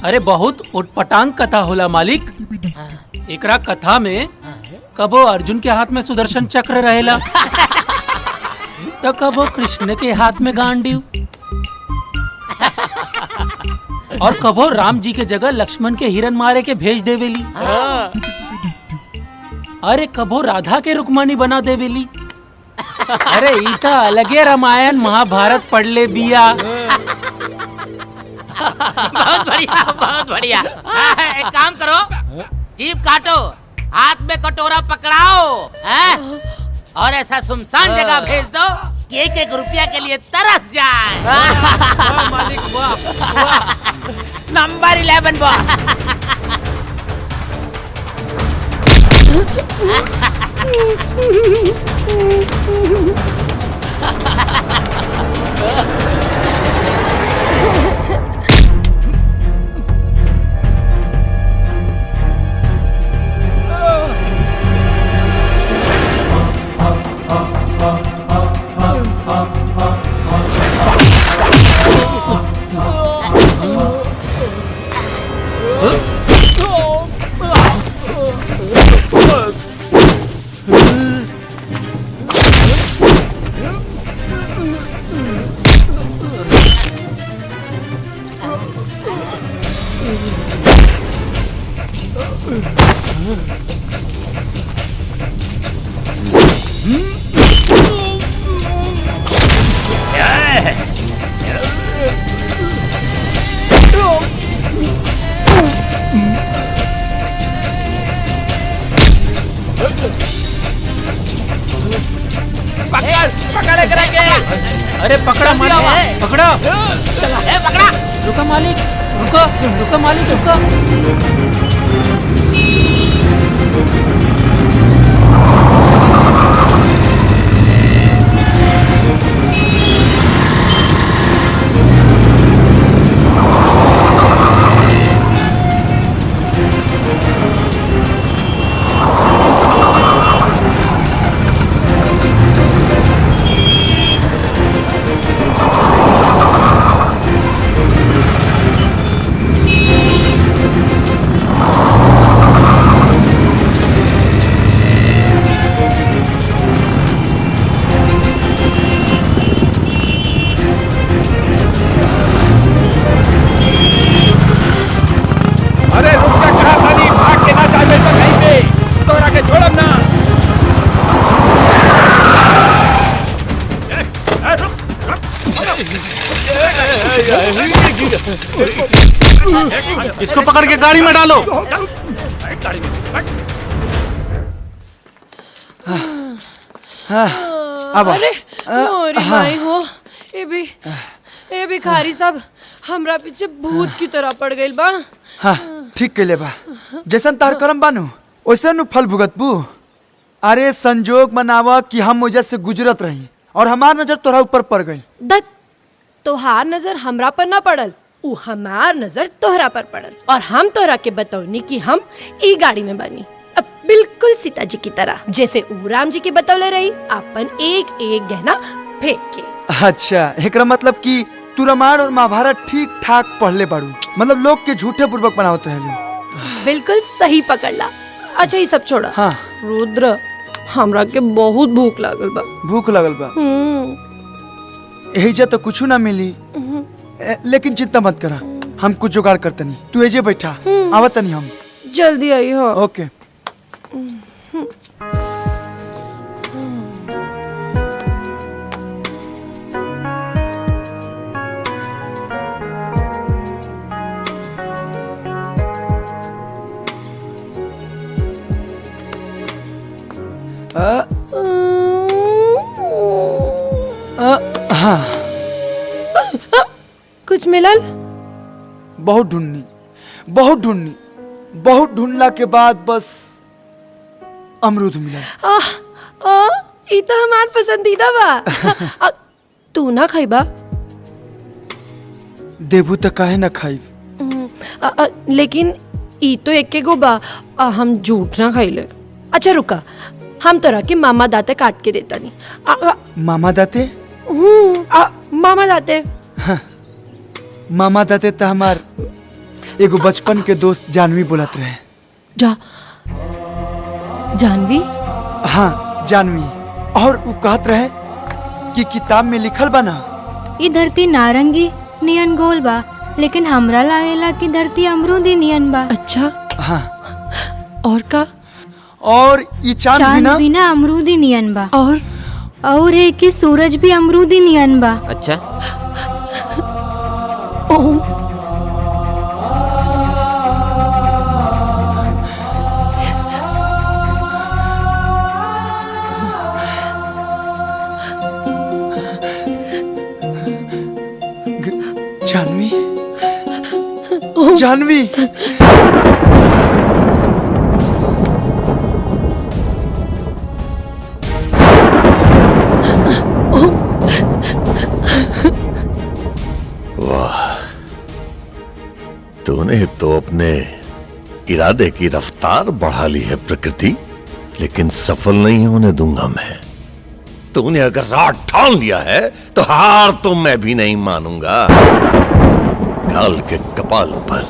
अरे बहुत उटपटांग कथा होला मालिक। एकरा कथा में कबो अर्जुन के हाथ में सुदर्शन चक्र रहेला तो कबो कृष्ण के हाथ में गांडीव और कबो राम जी के जगह लक्ष्मण के हिरन मारे के भेज देवेली। अरे कबो राधा के रुक्मणी बना देवेली। अरे इता अलगे रामायण महाभारत पढ़ ले बिया।
बहुत बढ़िया बहुत बढ़िया। एक काम करो, जीभ काटो, हाथ में कटोरा पकड़ाओ और ऐसा सुनसान जगह भेज दो कि 1-1 रुपया के लिए तरस जाए।
मालिक वाह।
Number 11 boss.
अरे पकड़ा मालिक, पकड़ा।
पकड़ा।
रुको मालिक, रुको मालिक, रुको।
इसको पकड़ के गाड़ी में डालो।
अब
अरे मोरी माई हो, ए भिखारी सब हमरा पीछे भूत की तरह पड़ गइल बा।
हाँ ठीक के बा, जैसन तार करम बानू वैसन फल भुगतबू। अरे संजोग मनावा कि हम वजह से गुजरत रही और हमार नजर तोरा ऊपर पड़ गई।
दत्त तोहार नजर हमरा पर ना पड़ल, उ हमार नजर तोहरा पर पड़ल और हम तोहरा के बतौनी कि हम ई गाड़ी में बनी, अब बिल्कुल सीता जी की तरह, जैसे उ राम जी के बतौले रही, अपन एक एक गहना फेंक के।
अच्छा एकरा मतलब कि तू रामायण और महाभारत ठीक ठाक पढ़ले बाड़ू, मतलब लोग के झूठे पूर्वक बनावत रहलू।
बिल्कुल सही पकड़ला। अच्छा ये सब छोड़ा।
हाँ
रुद्र हमरा के बहुत भूख लागल बा।
भूख लगल बा? एहिजा तो कुछ ना मिली, लेकिन चिंता मत करा, हम कुछ जुगाड़ करतनी। तू एजे बैठा, आवतनी हम।
जल्दी आई हो।
ओके।
कुछ मिलल?
बहुत ढूंढनी, बहुत ढूंढनी, बहुत ढूंढला के बाद बस अमरूद मिला।
ई तो हमार पसंदीदा बा। तू ना खाइबा?
देबू तो काहे ना खाई।
लेकिन ई तो एक गो बा, हम झूठ ना खाइले। अच्छा रुका, हम तोरा के मामा दाते काट के देता नहीं।
मामा दाते?
मामा दाते।
हाँ, मामा दाते तो हमार एगो बचपन के दोस्त जानवी बोलत रहे।
जानवी?
हाँ जानवी। और वो कहत रहे कि किताब में लिखल बा ना,
ई धरती नारंगी नियन गोल बा, लेकिन हमरा लागेला कि धरती अमरूदी नियन बा।
अच्छा
हाँ।
और का?
और ये चांद
भी ना अमरूदी नियन बा।
और
है कि सूरज भी अमरूदी नियन बा।
अच्छा।
जानवी, जानवी।
वाह, तूने तो अपने इरादे की रफ्तार बढ़ा ली है प्रकृति, लेकिन सफल नहीं होने दूंगा मैं। तूने अगर रात ठान लिया है तो हार तो मैं भी नहीं मानूंगा। गाल के कपाल पर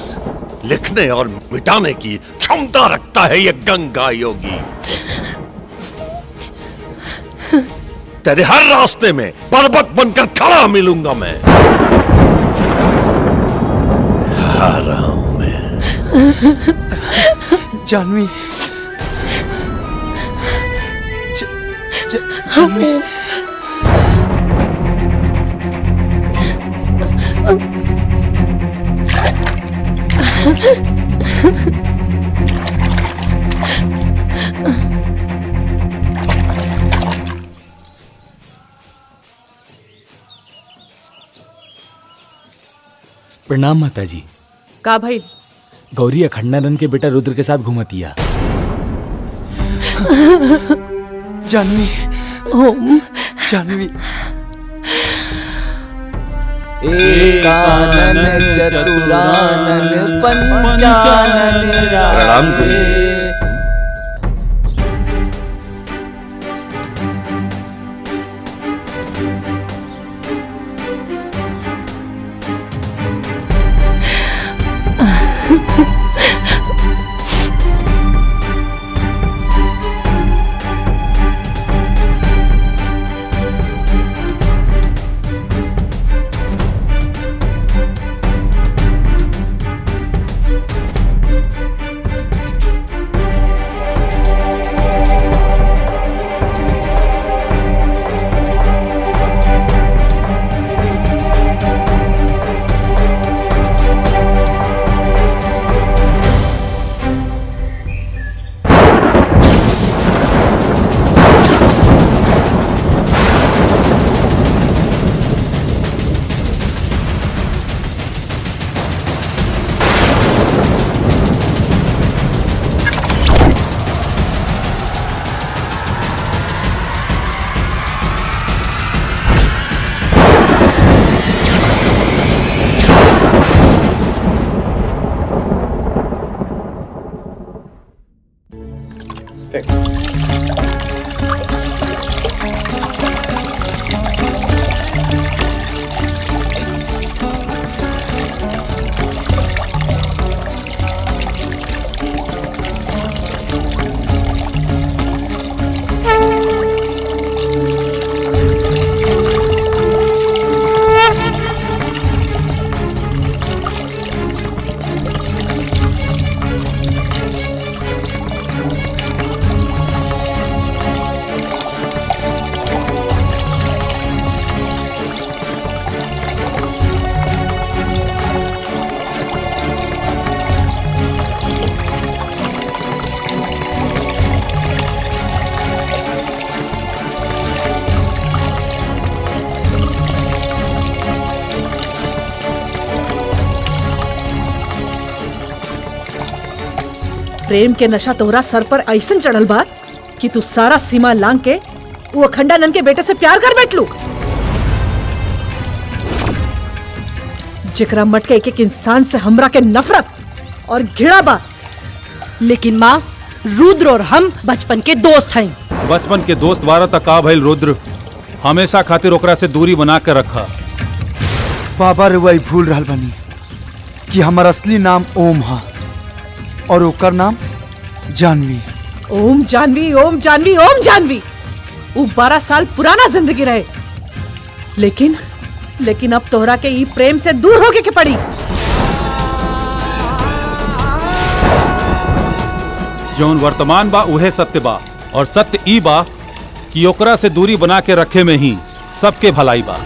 लिखने और मिटाने की क्षमता रखता है ये गंगा योगी। तेरे हर रास्ते में पर्वत बनकर खड़ा मिलूंगा मैं। आ रहा हूं मैं।
जानवी, जानवी।
प्रणाम माता जी।
का भाई?
गौरी अखंडानंद के बेटा रुद्र के साथ घुमतिया।
जानवी, जानवी।
एकानन चतुरानन पंचानन
प्रणाम गुरु।
प्रेम के नशा तोहरा सर पर ऐसन चढ़ल बा कि तू सारा सीमा लांग के वो अखंडानंद के बेटे से प्यार कर बैठलू, जेकरा मट के एक एक इंसान से हमरा के नफरत और घृणा बा।
लेकिन माँ, रुद्र और हम बचपन के दोस्त हैं।
बचपन के दोस्त वारा तक का भइल रुद्र, हमेशा खातिर ओकरा से दूरी बना के रखा।
बाबा रे वही भूल रहल बनी कि हमार असली नाम ओम हा और ओकर नाम जानवी।
ओम जानवी, ओम जानवी, ओम जानवी, वो 12 साल पुराना जिंदगी रहे, लेकिन अब तोहरा के ई प्रेम से दूर होके के पड़ी।
जौन वर्तमान बा उहे सत्य बा, और सत्य ई बा कि ओकरा से दूरी बना के रखे में ही सबके भलाई बा।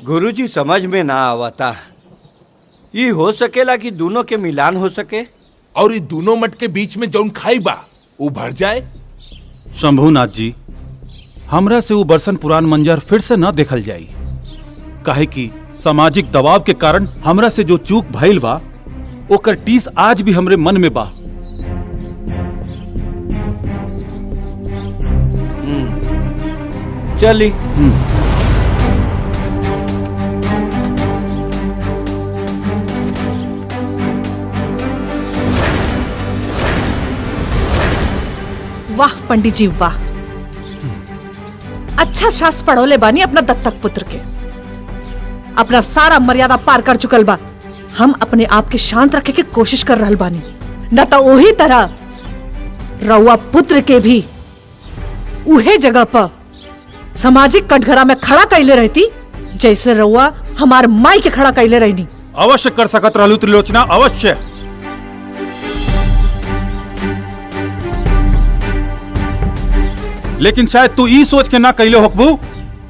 गुरुजी समझ में ना आवता, ये हो सकेला कि दोनों के मिलान हो सके
और ये दोनों मट के बीच में जौन खाई बा वो भर जाए।
शंभुनाथ जी, हमरा से वो बरसन पुरान मंजर फिर से न देखल जाई, काहे कि सामाजिक दबाव के कारण हमरा से जो चूक भइल बा ओकर टीस आज भी हमरे मन में बा।
चली।
वाह पंडित जी वाह, अच्छा शास्त्र पढ़ोले बानी अपना दत्तक पुत्र के। अपना सारा मर्यादा पार कर चुकल बा। हम अपने आप के शांत रखे के कोशिश कर रहल बानी, न तो वही तरह रउआ पुत्र के भी उहे जगह पर सामाजिक कटघरा में खड़ा कैले रहती जैसे रउआ हमार माई के खड़ा कैले रहनी।
अवश्य कर सकत रहलू त्रिलोचना, अवश्य। लेकिन शायद तू ई सोच के ना कैले होकबू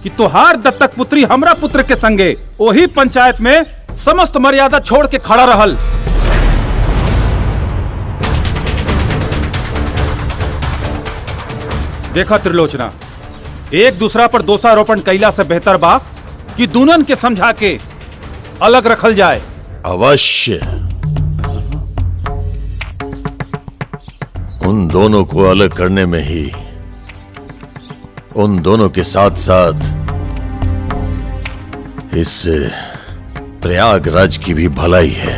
कि तोहार दत्तक पुत्री हमरा पुत्र के संगे वही पंचायत में समस्त मर्यादा छोड़ के खड़ा रहल। देखा त्रिलोचना, एक दूसरा पर दोषारोपण कैला से बेहतर बा कि दुनन के समझा के अलग रखल जाए।
अवश्य उन दोनों को अलग करने में ही उन दोनों के साथ साथ इससे प्रयागराज की भी भलाई है,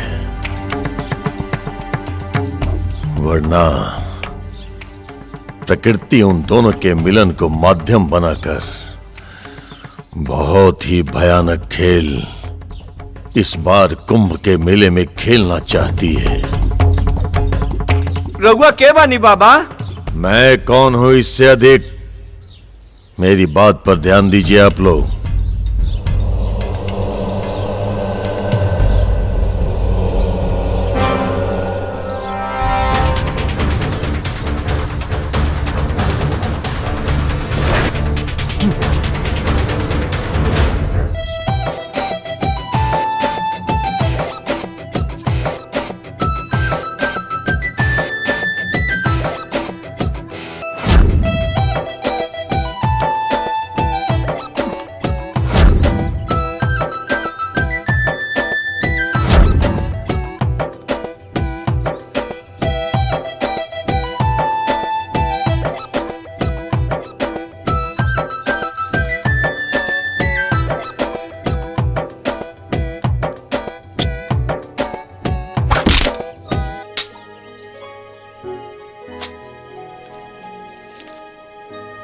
वरना प्रकृति उन दोनों के मिलन को माध्यम बनाकर बहुत ही भयानक खेल इस बार कुंभ के मेले में खेलना चाहती है।
रघुआ के बानी बाबा?
मैं कौन हूं इससे अधिक, मेरी बात पर ध्यान दीजिए आप लोग।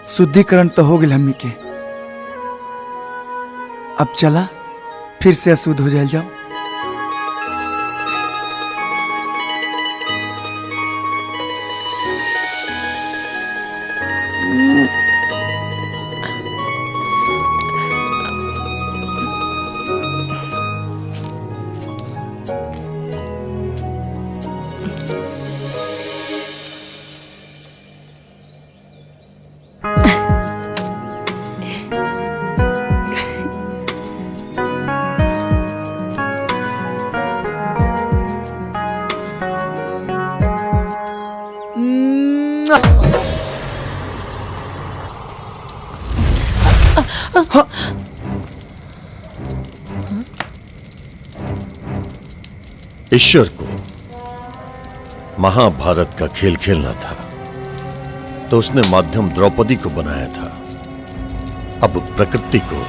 शुद्धिकरण तो हो गई हमनी के, अब चला फिर से अशुद्ध हो जाए जाओ।
ईश्वर को महाभारत का खेल खेलना था तो उसने माध्यम द्रौपदी को बनाया था। अब प्रकृति को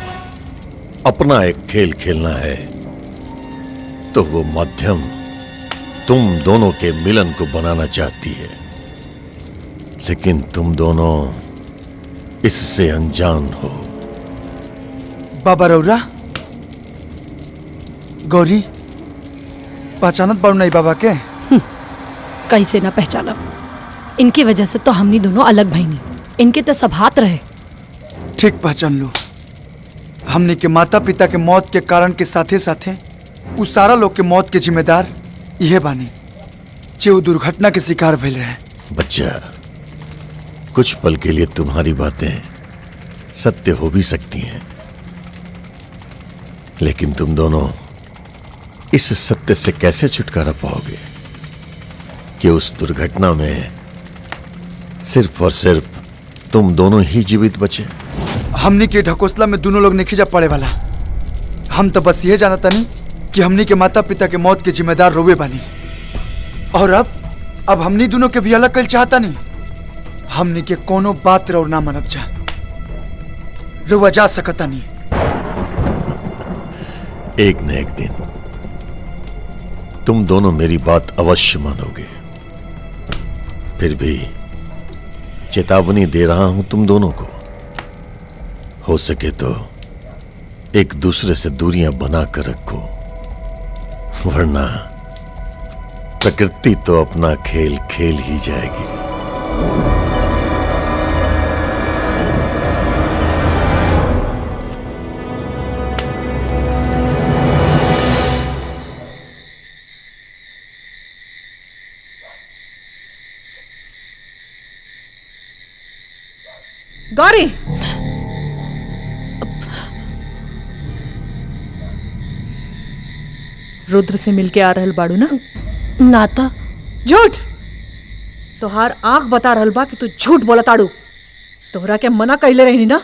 अपना एक खेल खेलना है तो वो माध्यम तुम दोनों के मिलन को बनाना चाहती है, लेकिन तुम दोनों इससे अनजान हो।
बाबा रौरा गौरी पहचानत बारू नहीं बाबा के?
कैसे ना पहचाना, इनकी वजह से तो हमनी दोनों अलग भईनी। इनके तो सब हाथ रहे।
ठीक पहचान लो। हमने के माता पिता के मौत के कारण के साथे साथे उस सारा लोग के मौत के जिम्मेदार यह बानी जे वो दुर्घटना के शिकार भइल रहे।
बच्चा, कुछ पल के लिए तुम्हारी बातें सत्य हो भी सकती हैं, लेकिन तुम दोनों इस सत्य से कैसे छुटकारा पाओगे कि उस दुर्घटना में सिर्फ और सिर्फ तुम दोनों ही जीवित बचे।
हमनी के ढकोसला में दोनों लोग नहीं जा पड़े वाला। हम तो बस यह जानता नहीं कि हमनी के माता पिता के मौत के जिम्मेदार रोवे बानी, और अब हमनी दोनों के भी अलग कर चाहता नहीं। हमनी के कोनो बात रो ना मनब जा रुआ जा सकता नहीं।
एक न एक दिन तुम दोनों मेरी बात अवश्य मानोगे। फिर भी चेतावनी दे रहा हूं तुम दोनों को, हो सके तो एक दूसरे से दूरियां बनाकर रखो, वरना प्रकृति तो अपना खेल खेल ही जाएगी।
गौरी, रुद्र से मिलके आ रहल बाड़ू ना?
नाता
झूठ। तोहार आंख बता रहल बा कि तू झूठ बोलत आड़ू। तोहरा के मना कइले रही ना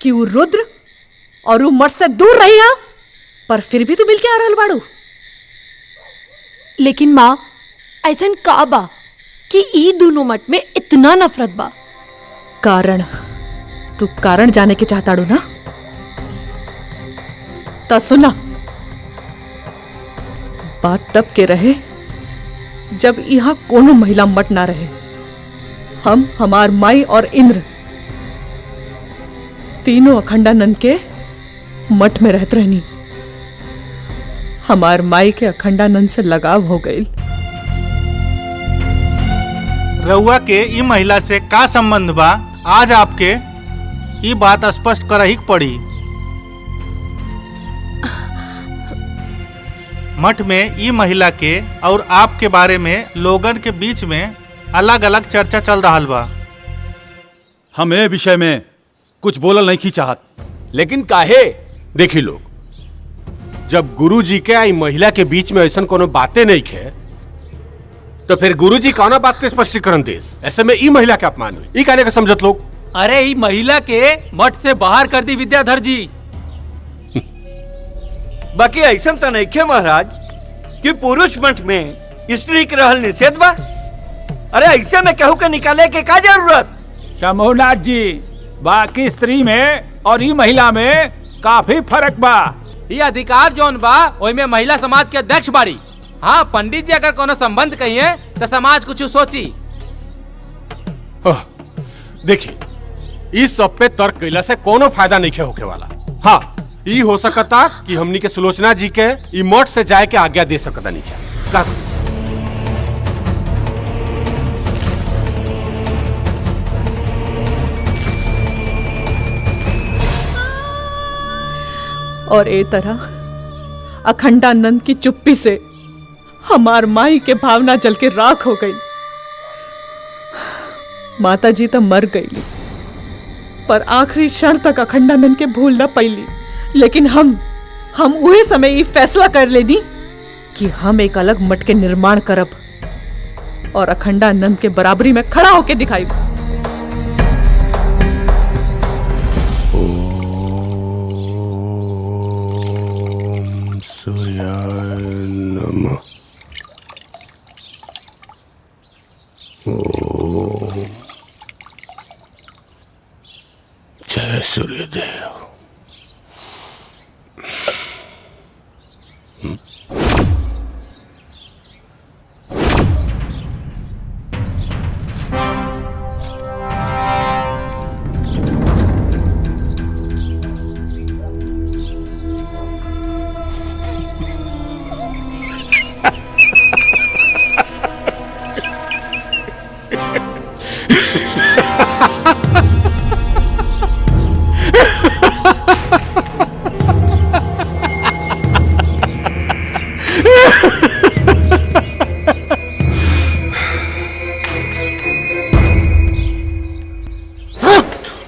कि वो रुद्र और वो मठ से दूर रही हा, पर फिर भी तू मिलके आ रहल बाड़ू।
लेकिन माँ, ऐसन का बा कि ई दोनों मठ में इतना नफरत बा?
कारण, तू कारण जाने के चाहताड़ू ना? ता सुना, बात तब के रहे जब यहाँ कोनो महिला मठ ना रहे। हम, हमार माई और इंद्र तीनों अखंडानंद के मठ में रहत रहनी। हमार माई के अखंडानंद से लगाव हो गई।
रउआ के ई महिला से का संबंध बा? आज आपके ये बात स्पष्ट करही पड़ी। मठ में ई महिला के और आपके बारे में लोगन के बीच में अलग अलग चर्चा चल रहा बा।
हम ए विषय में कुछ बोलल नहीं चाहत।
लेकिन काहे?
देखी लोग, जब गुरुजी के आई महिला के बीच में ऐसा कोनो बातें नहीं खे, तो फिर गुरुजी कौना बात के स्पष्टीकरण देस? ऐसे में ई महिला के अपमान हुई, ई कहने का समझत लोग।
अरे ई महिला के मठ से बाहर कर दी विद्याधर जी।
बाकी ऐसा तो नहीं खे महाराज कि पुरुष मठ में स्त्री के रहल निषेध बा। अरे ऐसे में कहू के निकाले के का जरूरत?
शंभुनाथ जी, बाकी स्त्री में और ई महिला में काफी फर्क बा।
ये अधिकार जोन बा ओई में महिला समाज के अध्यक्ष बाड़ी। हाँ, पंडित जी अगर कोनो संबंध कहिए तो समाज कुछ सोची।
देखिए, इस सब पे तर्क कैला से कोनो फायदा नहीं होके वाला। हाँ, ई हो सकता कि हमनी के सुलोचना जी के ई मठ से जाए के आज्ञा दे सकता नीचे का।
और ए तरह अखंडानंद की चुप्पी से हमार माई के भावना जल के राख हो गई। माता जी तो मर गई, पर आखिरी क्षण तक अखंडानंद के भूल न पैली। लेकिन हम उहे समय ये फैसला कर ले दी कि हम एक अलग मठ के निर्माण करब और अखंडानंद के बराबरी में खड़ा होके दिखाई।
सूर्याय नमः।
जय सूर्यदेव।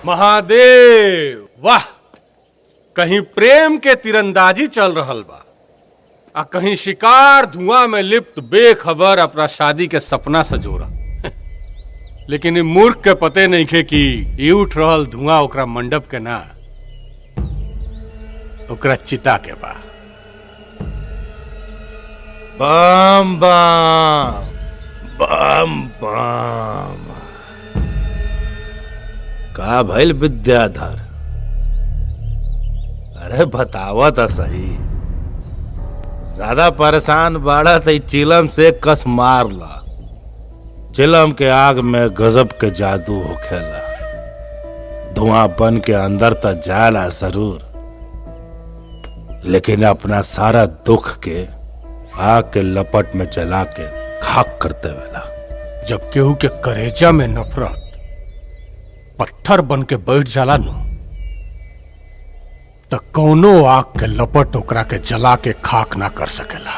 महादेव वाह, कहीं प्रेम के तीरंदाजी चल रहल बा आ कहीं शिकार धुआं में लिप्त बेखबर अपना शादी के सपना सजोरा। लेकिन इ मूर्ख के पते नहीं खे कि ई उठ रहल धुआं ओकरा मंडप के ना, ओकरा चिता के बा।
बम बम बम बम। का भइल विद्याधर? अरे बतावा तो सही। ज्यादा परेशान बाड़ा तो चिलम से कस मार ला। चिलम के आग में गजब के जादू होखेला। धुआं बन के अंदर तो जाला जरूर, लेकिन अपना सारा दुख के आग के लपट में जला के खाक करते वेला।
जब केहू के करेजा में नफरत पत्थर बन के बैठ जाला नु, त कौनो आग के लपट ओकरा के जला के खाक ना कर सकेला।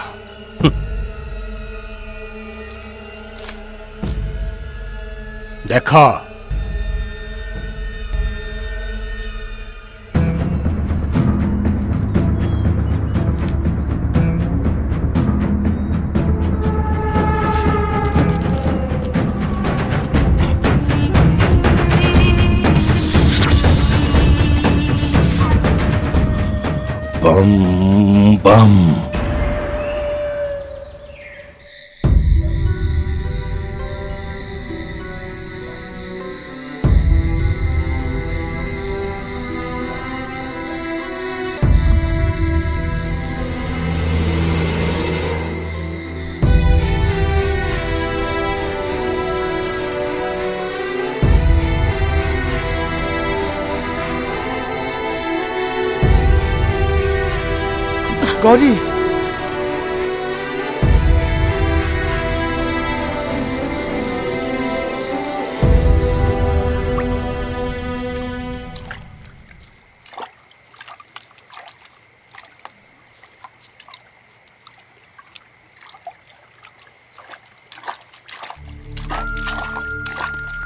देखा,
बम बम।
गौरी,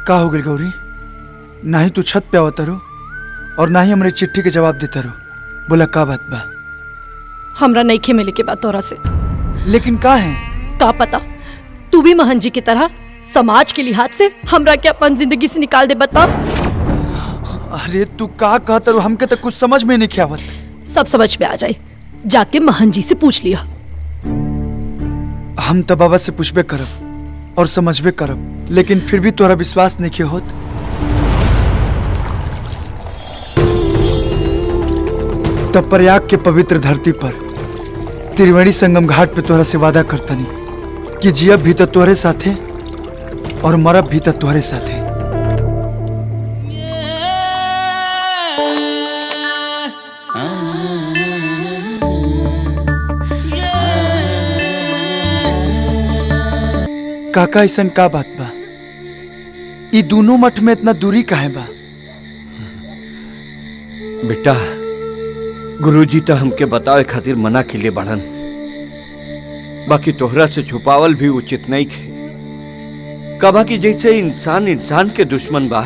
का हो गई गौरी? ना ही तू छत पे आवता रो और ना ही हमारी चिट्ठी के जवाब देता रो। बोला का बात बा?
हमरा नहीं खे मिले के बात तोरा से।
लेकिन का है?
का पता, तू भी महन जी की तरह समाज के लिहाज से हमरा के अपन जिंदगी से निकाल दे। बता।
अरे तू का कहता रो? हमके तो कुछ समझ में नहीं आवत।
सब समझ में आ जाए, जाके महन जी से पूछ लिया।
हम तो बाबा से पूछबे करब और समझबे करब, लेकिन फिर भी तोरा विश्वास नहीं के होत। तब प्रयाग के पवित्र धरती पर त्रिवेणी संगम घाट पे तोरा से वादा करतनी कि जियब भी तो तोहरे साथे और मरब भी तो तोहरे साथे। काका ऐसन का बात बा? ई दोनों मठ में इतना दूरी काहे बा?
बेटा, गुरुजी तो हमके बतावे खातिर मना के लिए बढ़न, बाकी तोहरा से छुपावल भी उचित नहीं खे। कबा कि जैसे इंसान इंसान के दुश्मन बा,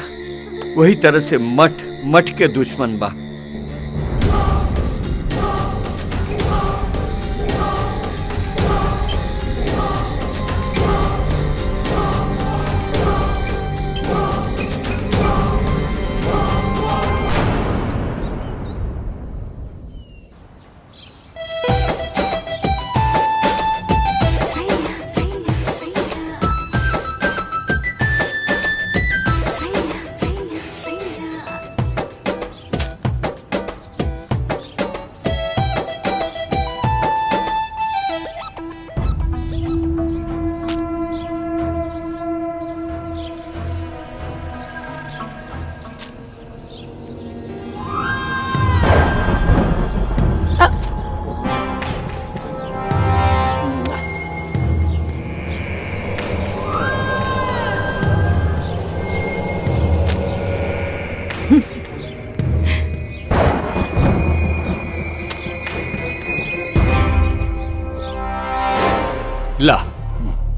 वही तरह से मठ मठ के दुश्मन बा।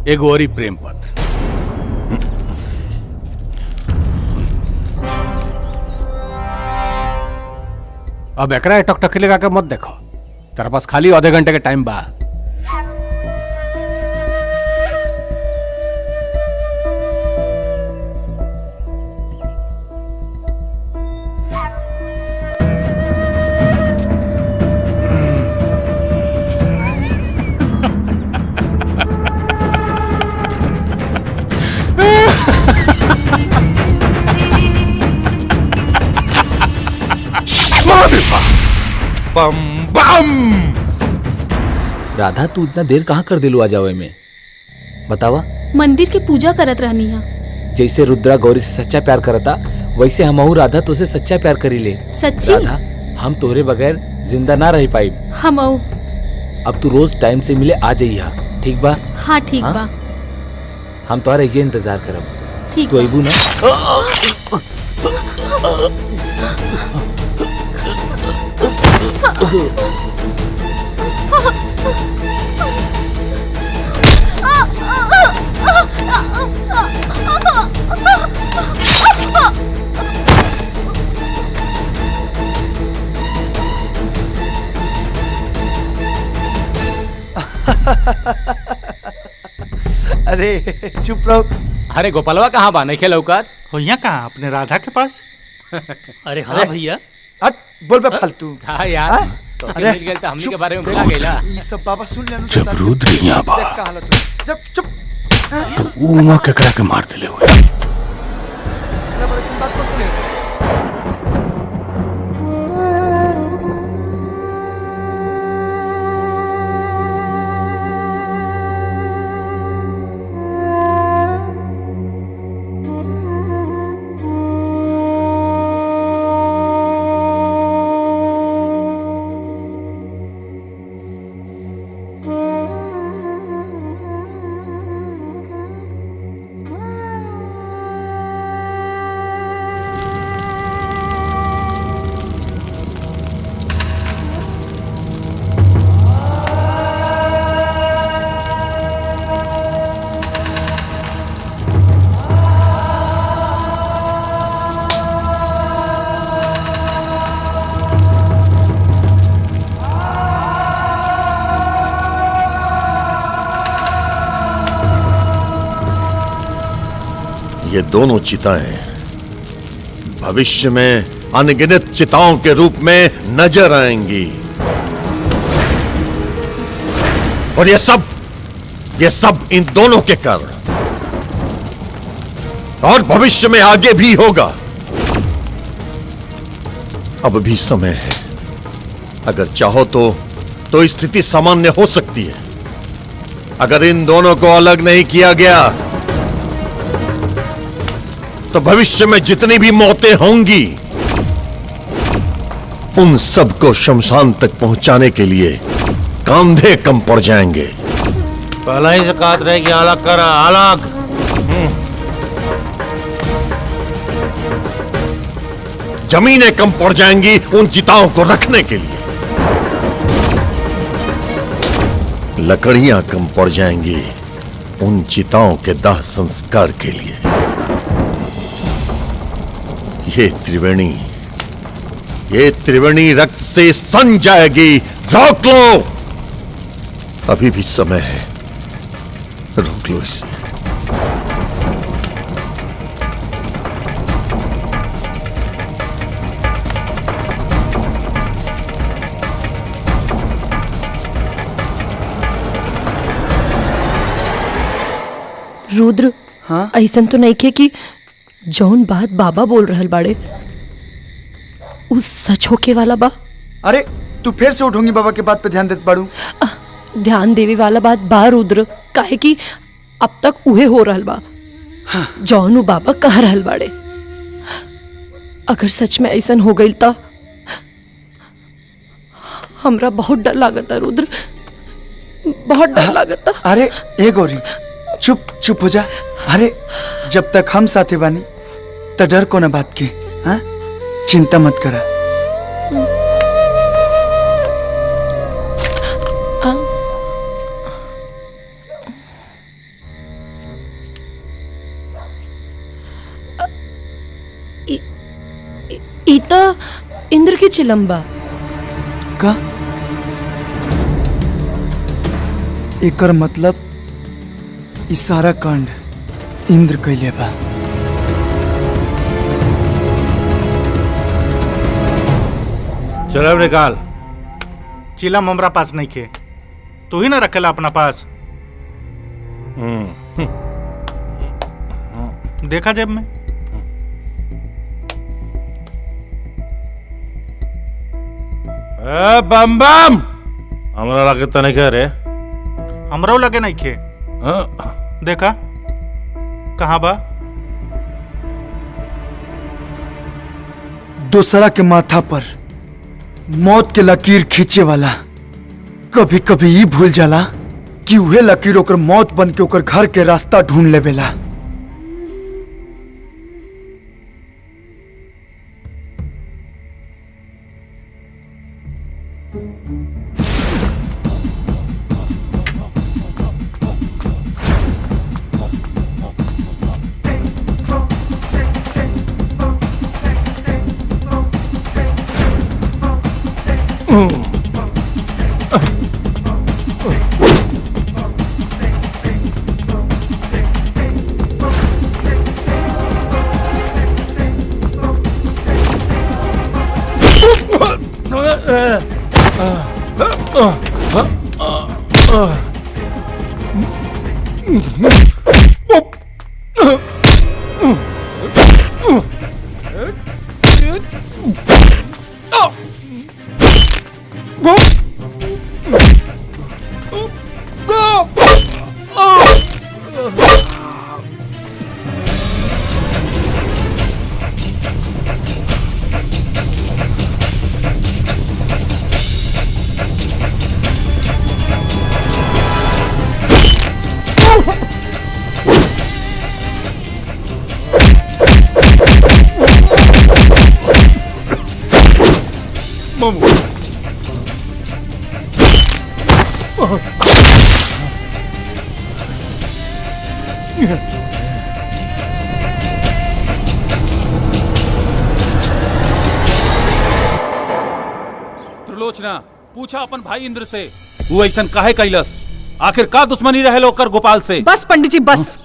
एगो और प्रेम पत्र। अब एकरा टकटकी लगा के मत देखो, तेरे पास खाली आधे घंटे के टाइम बा।
बम बम।
राधा तू इतना देर कहाँ कर दिलू आ जावे में, बतावा।
मंदिर की पूजा करत रहनी है।
जैसे रुद्रा गौरी से सच्चा प्यार करता, वैसे हमहू राधा तुझसे सच्चा प्यार करी ले।
सच्ची?
राधा, हम तोहरे बगैर जिंदा ना रह पाई।
हम
अब तू रोज टाइम से मिले आ जाइया, ठीक बा?
हाँ ठीक बा।
हम तोहरा ये इंतजार करब।
ठीक
तो अबू ना?
अरे चुप रहो।
अरे गोपालवा कहाँ बा, नहीं लौकत?
हो यहाँ कहाँ, अपने राधा के पास?
अरे हाँ भैया।
हट, बोल बे फालतू।
हाँ यार, तो
अरे,
मिल गए तो हमनी
चुप,
के बारे में
देखो,
भुला गइला।
ये सब बाबा सुन लेना।
जब रुद्र यहाँ बा
देख का हालत हो। जब चुप।
तो ऊमा केकरा के मार दिले हुए।
बात मत बोलिए।
ये दोनों चिताएं भविष्य में अनगिनत चिताओं के रूप में नजर आएंगी, और ये सब इन दोनों के कारण, और भविष्य में आगे भी होगा। अब भी समय है, अगर चाहो तो स्थिति सामान्य हो सकती है। अगर इन दोनों को अलग नहीं किया गया तो भविष्य में जितनी भी मौतें होंगी, उन सबको शमशान तक पहुंचाने के लिए कंधे कम पड़ जाएंगे।
पहला ही से कहत रहे कि अलग करा, अलग।
जमीनें कम पड़ जाएंगी उन चिताओं को रखने के लिए, लकड़ियां कम पड़ जाएंगी उन चिताओं के दाह संस्कार के लिए। ये त्रिवेणी रक्त से सन जाएगी। रोक लो, अभी भी समय है, रोक लो इसे।
रुद्र,
हाँ?
ऐसन तो नहीं खे कि जौन बात बाबा बोल रहल बाड़े उस सच होके वाला बा।
अरे तू फिर से उठूंगी बाबा के बात पे ध्यान देते बाड़ू।
ध्यान देवे वाला बात बा रुद्र, काहे कि अब तक उहे हो रहल बा। जौन उ बाबा कह रहल बाड़े, अगर सच में ऐसन हो गई तो हमरा बहुत डर लागता रुद्र, बहुत डर लागता।
अरे ए गौरी, चुप हो जा। अरे जब तक हम साथे बानी तो डर को ना बात के। हाँ, चिंता मत करा।
ई त इंद्र की चिलम्बा।
का एकर मतलब ई सारा कांड इंद्र कैले बा।
चलो अब निकाल।
चिलम हमरा पास नहीं खे, तू ही ना रखेला अपना पास। देखा जेब में।
बम बम हमरा लगे तो नहीं कह रहे।
हमरो लगे नहीं खे। देखा कहाँ बा।
दूसरा के माथा पर मौत के लकीर खींचे वाला कभी कभी ई भूल जाला कि उहे लकीर ओकर मौत बन के ओकर घर के रास्ता ढूंढ लेवेला।
त्रिलोचना पूछा अपन भाई इंद्र से, वो ऐसन काहे कैलस? आखिर का दुश्मनी रहे लोकर गोपाल से?
बस पंडित जी बस।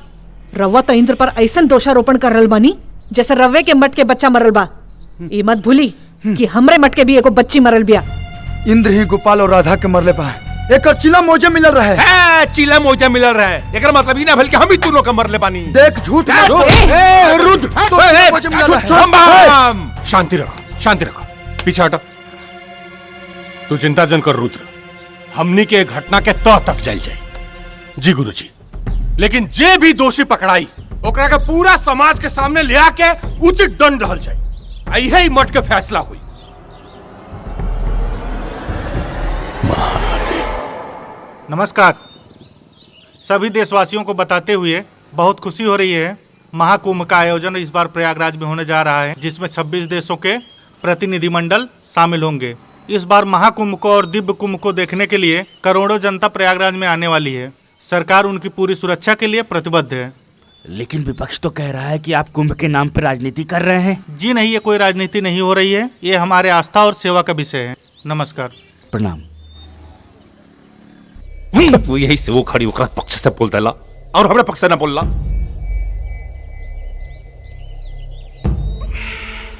रवा तो इंद्र पर ऐसन दोषारोपण कर रहल बानी जैसे रवे के मट के बच्चा मरल बा। ई मत भूली कि हमरे मट के भी एगो बच्ची मरल बिया।
इंद्र ही गोपाल और राधा के मरले बा। एकर चिला मोजा मिलल रहे।
चिला मोजा मिलल रहे। एकर मतलब ई ना भेल कि हम ही दोनों का मरले बानी।
देख झूठ मत बोल।
रुद्र शांति रखो, शांति रखो, पीछे हटो। तू चिंता जन कर रुद्र, हमनी के घटना के तह तक जल जाए। जी गुरुजी, लेकिन जे भी दोषी पकड़ाई ओकरा के पूरा समाज के सामने ले आके उचित दंड रहल जाए। यही मठ के फैसला हुई।
नमस्कार। सभी देशवासियों को बताते हुए बहुत खुशी हो रही है। महाकुंभ का आयोजन इस बार प्रयागराज में होने जा रहा है, जिसमें 26 देशों के प्रतिनिधिमंडल शामिल होंगे। इस बार महाकुंभ को और दिव्य कुंभ को देखने के लिए करोड़ों जनता प्रयागराज में आने वाली है। सरकार उनकी पूरी सुरक्षा के लिए प्रतिबद्ध है।
लेकिन विपक्ष तो कह रहा है कि आप कुंभ के नाम पर राजनीति कर रहे हैं।
जी नहीं, ये कोई राजनीति नहीं हो रही है। ये हमारे आस्था और सेवा का विषय है। नमस्कार।
प्रणाम।
वो यही से वो खड़ी होकर पक्ष से बोलता ला और हमारे पक्ष से ना बोलला।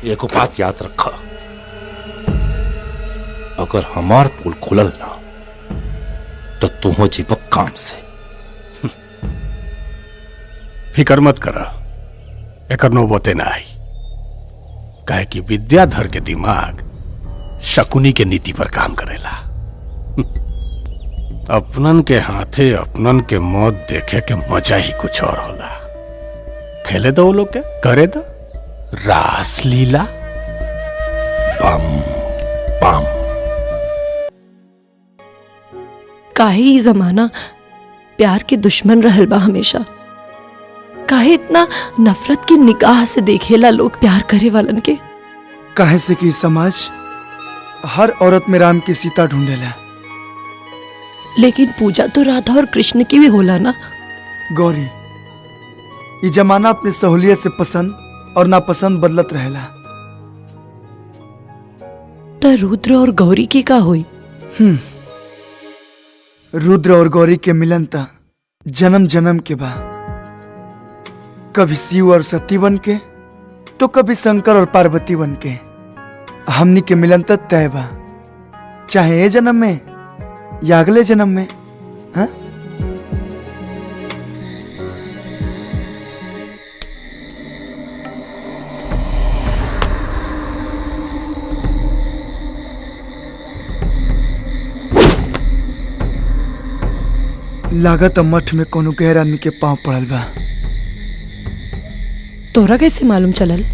एक बात याद रखा, अगर हमार पुल खुलल ना तो तुम हो जीवक काम से।
फिकर मत करा, एकर नौबते ना आई। काहे कि विद्याधर के दिमाग शकुनी के नीति पर काम करेला। अपनन के हाथे अपनन के मौत देखे के मजा ही कुछ और होला। खेले दो वो लोग के, करे दो रास लीला।
बम बम।
काहे ही जमाना प्यार के दुश्मन रहल बा हमेशा। काहे इतना नफरत की निगाह से देखेला लोग प्यार करे वालन के।
काहे से कि समाज हर औरत में राम की सीता ढूंढेला।
लेकिन पूजा तो राधा और कृष्ण की भी होला ना।
गौरी, ये जमाना अपनी सहूलियत से पसंद और नापसंद बदलत रहेला।
तो रुद्र और गौरी की का हुई?
रुद्र और गौरी के मिलन त जन्म जन्म के बा। कभी शिव और सती बन के तो कभी शंकर और पार्वती बन के। हमनी के मिलन त तय बा, चाहे ये जन्म में या अगले जन्म में। हाँ? लागत मठ में कोनो गैर आदमी के पांव पड़ल बा।
तोरा कैसे मालूम चलल?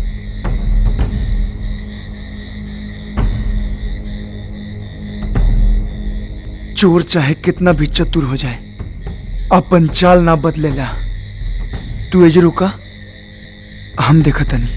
चोर चाहे कितना भी चतुर हो जाए, अपन चाल ना बदलेला। तू एज रुका, हम देखा तनी।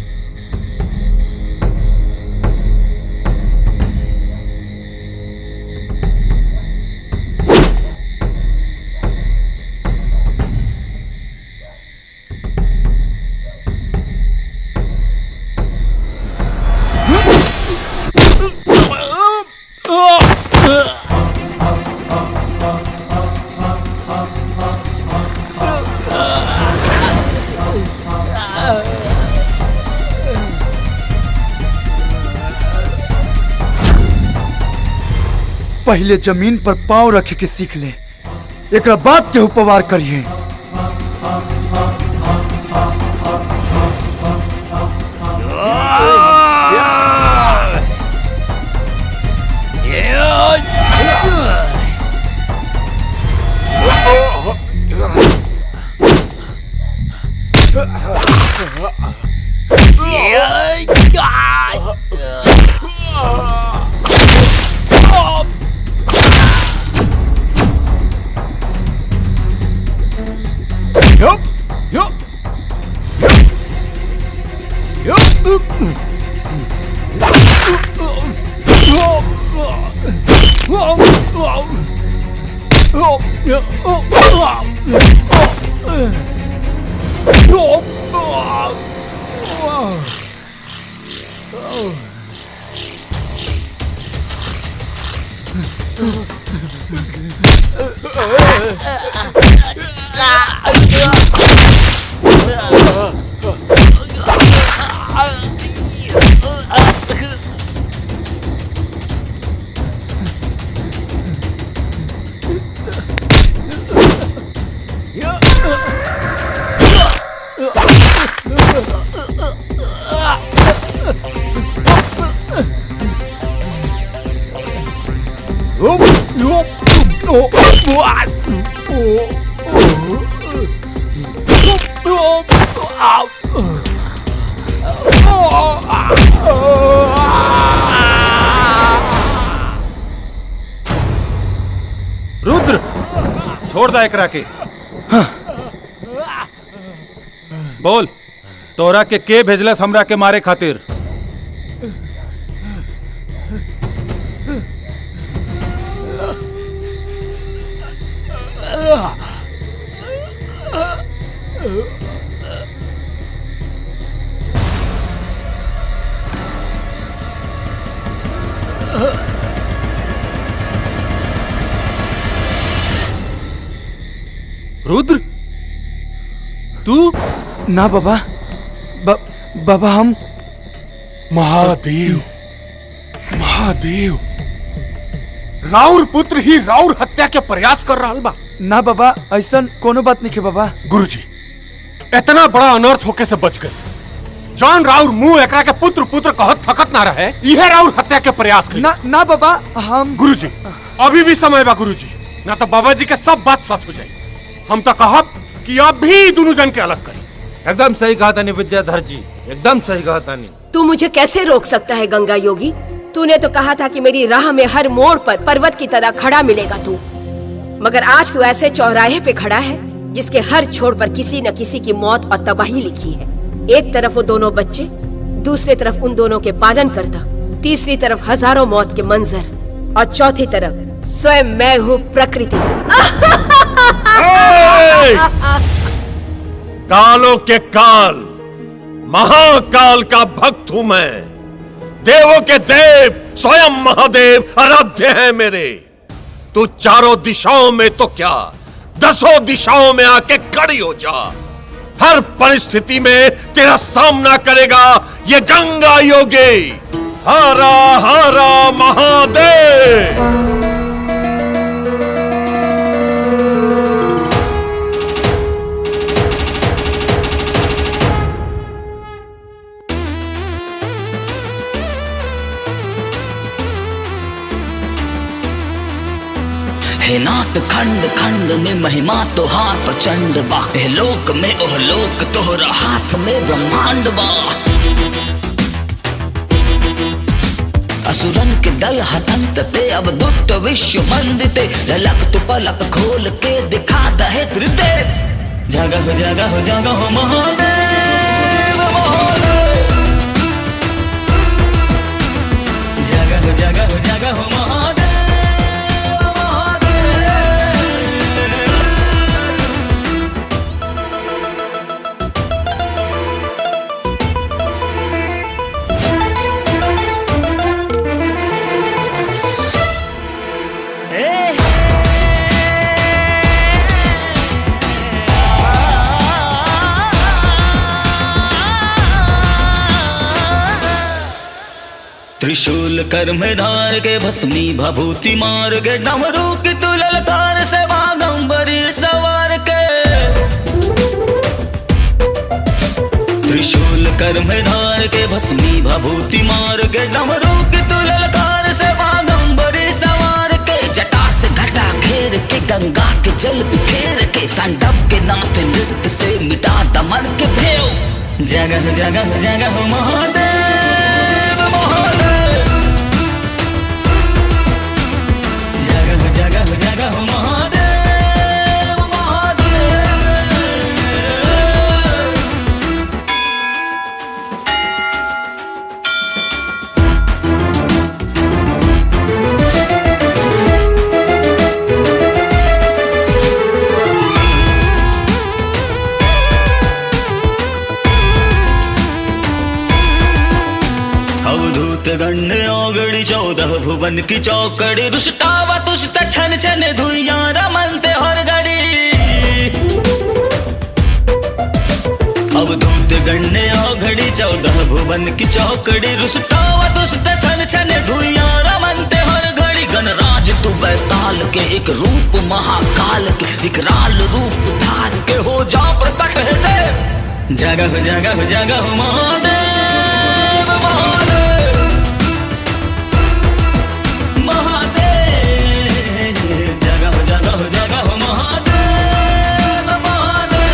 पहले जमीन पर पांव रखे के सीख ले, एक बाद के उपवार करिए।
रुद्र, छोड़ दा एकरा के। बोल, तोरा के भेजलस हमरा के मारे खातिर? रुद्र, तू?
ना बाबा, बाबा हम
महादेव, महादेव, राउर पुत्र ही राउर हत्या के प्रयास कर रहा बा।
ना बाबा, ऐसा कोनो बात नहीं के बाबा।
गुरुजी, इतना बड़ा अनर्थ होके से बच गए। जॉन राउर मुंह एकरा के पुत्र पुत्र कहत थकत ना रहे, यह राउर हत्या के प्रयास कर।
ना बाबा, हम
गुरुजी, अभी भी समय बा गुरुजी, ना तो बाबा जी के सब बात सच हो जाए। हम तो कहब कि अभी दोनों जन के अलग करी।
एकदम सही कहा तानी विद्याधर जी, एकदम सही कहा तानी।
तू मुझे कैसे रोक सकता है गंगा योगी? तूने तो कहा था कि मेरी राह में हर मोड़ पर पर्वत की तरह खड़ा मिलेगा तू, मगर आज तू ऐसे चौराहे पे खड़ा है जिसके हर छोर पर किसी न किसी की मौत और तबाही लिखी है। एक तरफ वो दोनों बच्चे, दूसरी तरफ उन दोनों के पालन करता, तीसरी तरफ हजारों मौत के मंजर और चौथी तरफ स्वयं मैं हूँ प्रकृति।
कालों के काल, महाकाल का भक्त हूं मैं, देवों के देव, स्वयं महादेव आराध्य है मेरे। तू चारों दिशाओं में तो क्या, 10 दिशाओं में आके खड़ी हो जा। हर परिस्थिति में तेरा सामना करेगा ये गंगा योगी। हरा हरा महादेव।
हे नाथ खंड खंड में महिमा तोहार प्रचंड बा। हे लोक में ओह लोक तोहरा हाथ में ब्रह्मांड बा। असुरन के दल हतंत ते अब दुत विश्व मंदिते। ललक तु पलक खोल के दिखा दहे त्रिदेव। जगह जगह जगह महादेव महादेव। जगह जगह जगह महादेव। त्रिशूल कर में धार के भस्मी भभूति मार के। डमरू की तू ललकार से बागंबरी सवार के। त्रिशूल कर में धार के भस्मी भभूति मार के। डमरू की तू ललकार से बागंबरी सवार के। जटा से घटा घेर के गंगा के जल बिखेर के। तांडव के नाथ नृत्य से मिटा दमन के भेव। जगह जगह जगह महादेव महादेव। जगह जगह जगह महादेव महादेव। अवधूत गण्य ओगड़ी 14 भुवन की चौकड़ी। रुष्टावा तुष्ट छन छन धुइया रमनते हर घड़ी। अवधूत गण्य ओगड़ी 14 भुवन की चौकड़ी। रुष्टावा तुष्ट छन छन धुइया रमनते हर घड़ी। गणराज तू बैताल के एक रूप महाकाल के। विकराल रूप धार के हो जा प्रकट है देव। जगह जगह जगह महादेव महादेव महादेव। जगह जगह जगह महादेव महादेव।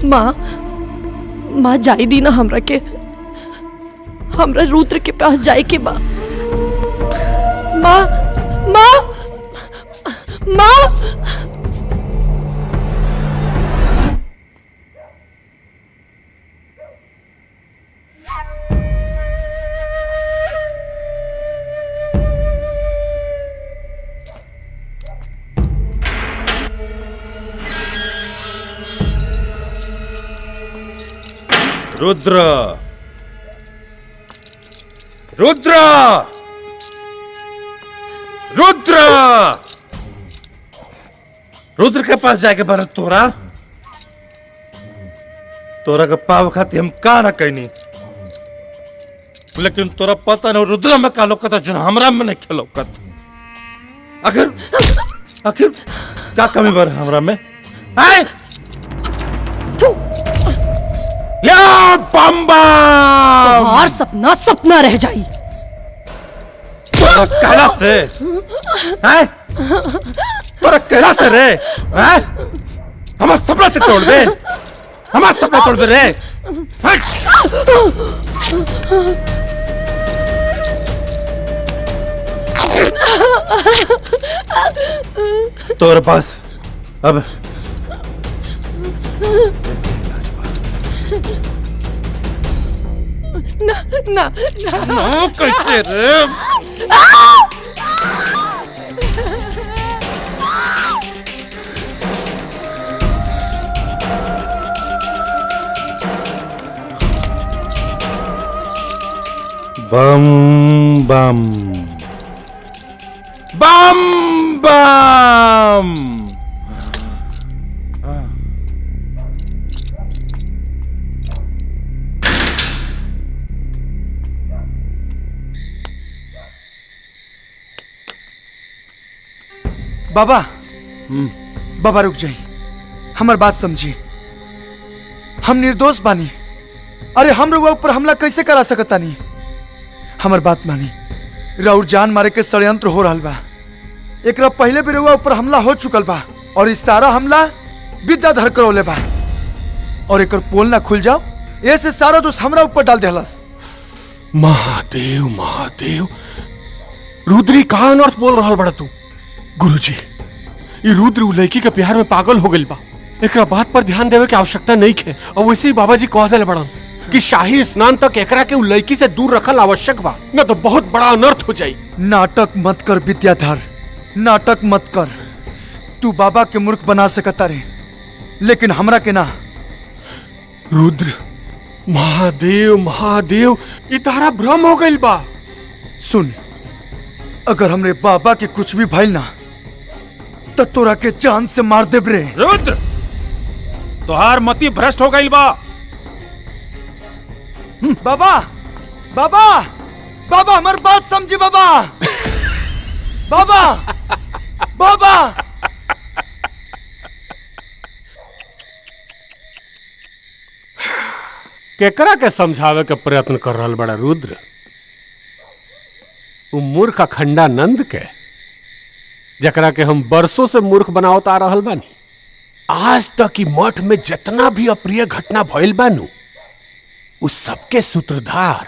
माँ माँ जाई दी ना हमरा के। हमरा रुद्र के पास जाए के बा। माँ माँ माँ।
रुद्र रुद्र रुद्र। रुद्र के पास जाके बार तोरा तोरा के पाव खाती हम का ना कहनी। लेकिन तोरा पता नहीं रुद्र में का लोकत जो हमरा में नहीं खेलोकत। आखिर आखिर क्या कमी बार हमरा में है? या बम्बा
और सपना सपना रह जाई।
तोरा कहला से हैं? तोरा कहला से रे हैं? हमारा सपना से तोड़ दे। हमारा सपना तोड़ दे रे। तोरे पास अब
ना ना
ना कैसे रे?
बम बम बम बम।
बाबा बाबा रुक जाई, हमार बात समझी। हम निर्दोष बानी। अरे हम रउआ ऊपर हमला कैसे करा सकता नहीं? हमार बात मानी। राउर जान मारे के षड्यंत्र हो रहल बा। एकरा पहले भी रउआ ऊपर हमला हो चुकल बा और इस सारा हमला विद्याधर करौले बा और एकर पोल ना खुल जाओ ऐसे सारा दोष हमरा ऊपर डाल देहलस।
महादेव महादेव, रुद्री कहाँ अनर्थ बोल रहल बड़ा तू? गुरुजी, ये रुद्र उ लड़की के प्यार में पागल हो गइल बा। एकरा बात पर ध्यान देवे के आवश्यकता नहीं है। और वैसे ही बाबा जी कह दिले बड़न कि शाही स्नान तक एकरा के उ लड़की से दूर रखल आवश्यक बा, न तो बहुत बड़ा अनर्थ हो जाई।
नाटक मत कर विद्याधर, नाटक मत कर। तू बाबा के मूर्ख बना सकता रे, लेकिन हमरा के ना।
रुद्र, महादेव महादेव, ये तारा भ्रम हो गइल बा।
सुन, अगर हमरे बाबा के कुछ भी भइल ना तो तोरा के जान से मार देब रे।
रुद्र, तोहार मति भ्रष्ट हो गइल बा।
बाबा बाबा बाबा, हमार बात समझी बाबा। बाबा बाबा
केकरा के समझावे के प्रयत्न कर रहल बड़ा रुद्र? उ मूर्ख अखंडानंद के, जकरा के हम बरसों से मूर्ख बनावत आ रहल बानी। आज तक की मठ में जितना भी अप्रिय घटना भइल बानू, उस सबके सूत्रधार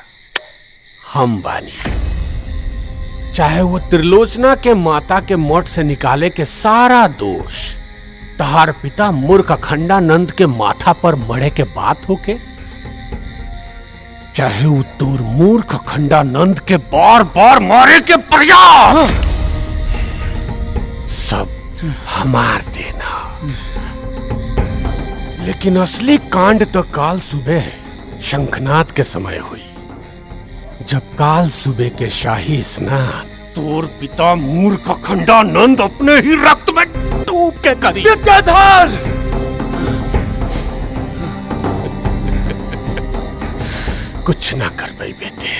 हम बानी। चाहे वो त्रिलोचना के माता के मठ से निकाले के सारा दोष तहार पिता मूर्ख अखंडानंद के माथा पर मरे के बात होके, चाहे वो तोर मूर्ख अखंडानंद के बार बार मारे के प्रयास, सब हमार देना। लेकिन असली कांड तो काल सुबह शंखनाद के समय हुई, जब काल सुबह के शाही स्नान तोर पिता मूर्ख अखंडानंद अपने ही रक्त में डूब के करी।
विद्याधर,
कुछ ना कर पाई बेटे,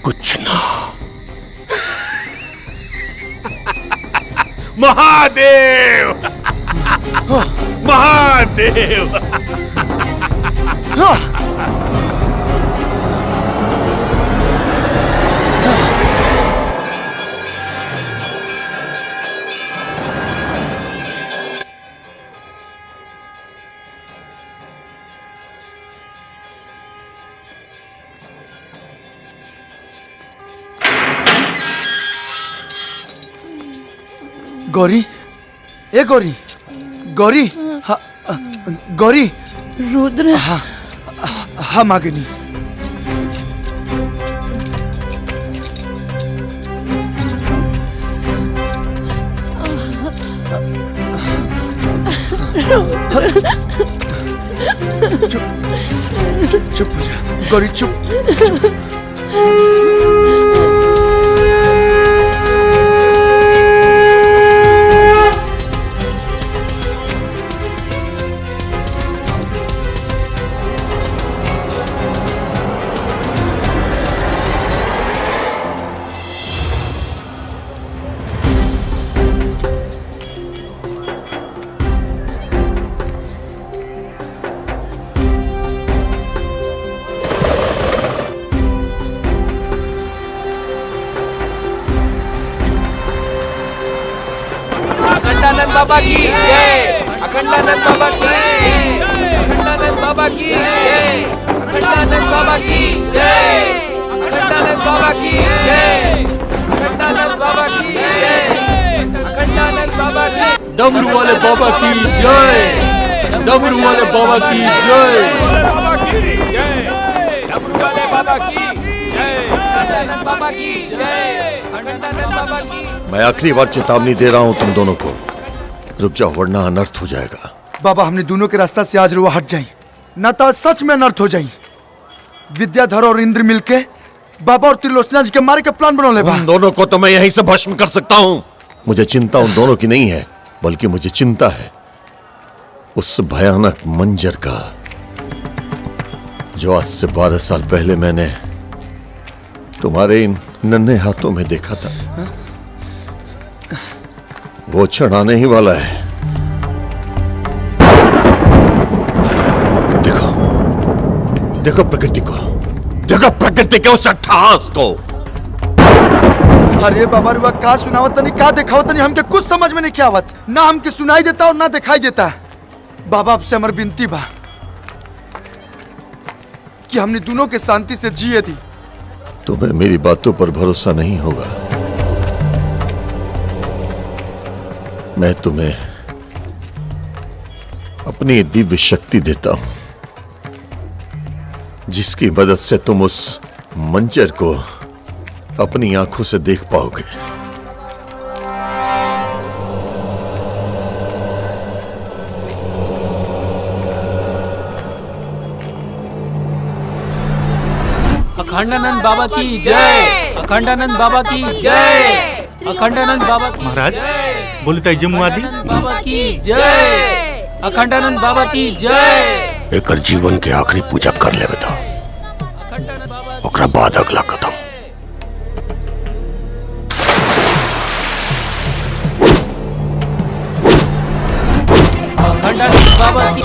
कुछ ना। महादेव महादेव।
गौरी, ए गौरी, गौरी, गौरी।
रुद्र,
हाँ मागिनी। चुप हो जा गौरी, चुप।
अखंडानंद बाबा की जय, अखंडानंद बाबा की जय, अखंडानंद बाबा की जय, अखंडानंद बाबा की जय, अखंडानंद बाबा की जय, अखंडानंद बाबा की जय, अखंडानंद बाबा की, डमरू वाले बाबा की जय।
डमरू वाले बाबा की जय।
मैं आखिरी बार चेतावनी दे रहा हूं तुम दोनों को, रुक जाओ वरना अनर्थ हो जाएगा।
बाबा हमने दोनों के रास्ता से आज रुआ हट जाई, न तो सच में अनर्थ हो जाई। विद्याधर और इंद्र मिलके बाबा और त्रिलोचना जी के मारे का प्लान बना ले।
उन दोनों को तो मैं यहीं से भस्म कर सकता हूं। मुझे चिंता उन दोनों की नहीं है, बल्कि मुझे चिंता है उस भयानक मंजर का, जो आज से 12 साल पहले मैंने तुम्हारे इन नन्हे हाथों में देखा था। वो क्षण आने ही वाला है। देखो देखो प्रकृति को, देखो प्रकृति के उस अट्टहास को।
अरे बाबा रुआ का सुनावत नहीं, का दिखावत नहीं, हमके कुछ समझ में नहीं क्या आवत। ना हमके सुनाई देता और ना दिखाई देता। बाबा आपसे हमारी विनती बा कि हमने दोनों के शांति से जिए दी।
तुम्हें मेरी बातों पर भरोसा नहीं होगा। मैं तुम्हें अपनी दिव्य शक्ति देता हूं, जिसकी मदद से तुम उस मंजर को अपनी आंखों से देख पाओगे।
अखंडानंद बाबा की जय। अखंडानंद बाबा की जय। अखंडानंद बाबा की
महाराज बोली तय मुआदी
बाबा की जय। अखंडानंद बाबा की जय।
एकर जीवन के आखिरी पूजा कर ले बेटा, ओकरा बाद अगला कदम।
अखंडानंद बाबा की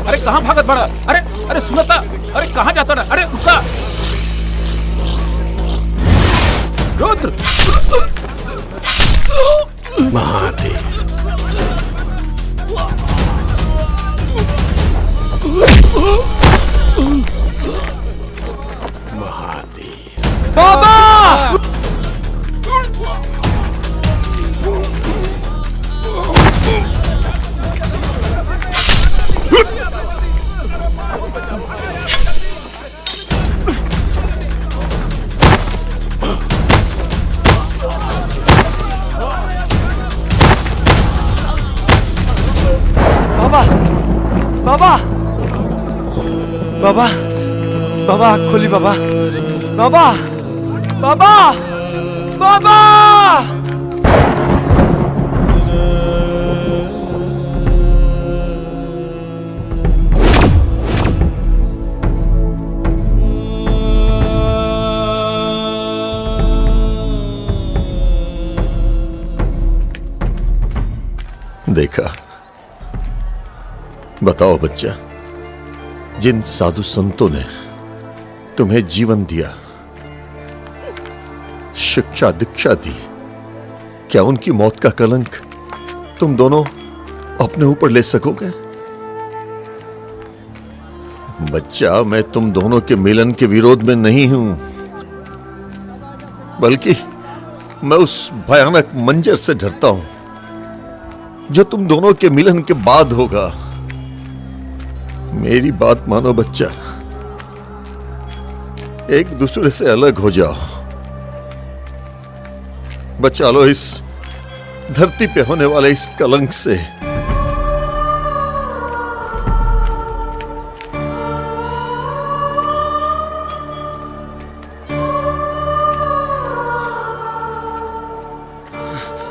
अरे कहाँ भागत बड़ा? अरे अरे सुनता, अरे कहाँ जाता ना? अरे रुका रुद्र।
महादेव
बाबा
बाबा बाबा बाबा आँख खोली बाबा। बाबा बाबा बाबा
देखा। बताओ बच्चा, जिन साधु संतों ने तुम्हें जीवन दिया, शिक्षा दीक्षा दी, क्या उनकी मौत का कलंक तुम दोनों अपने ऊपर ले सकोगे? बच्चा, मैं तुम दोनों के मिलन के विरोध में नहीं हूं, बल्कि मैं उस भयानक मंजर से डरता हूं जो तुम दोनों के मिलन के बाद होगा। मेरी बात मानो बच्चा, एक दूसरे से अलग हो जाओ, बचा लो इस धरती पे होने वाले इस कलंक से।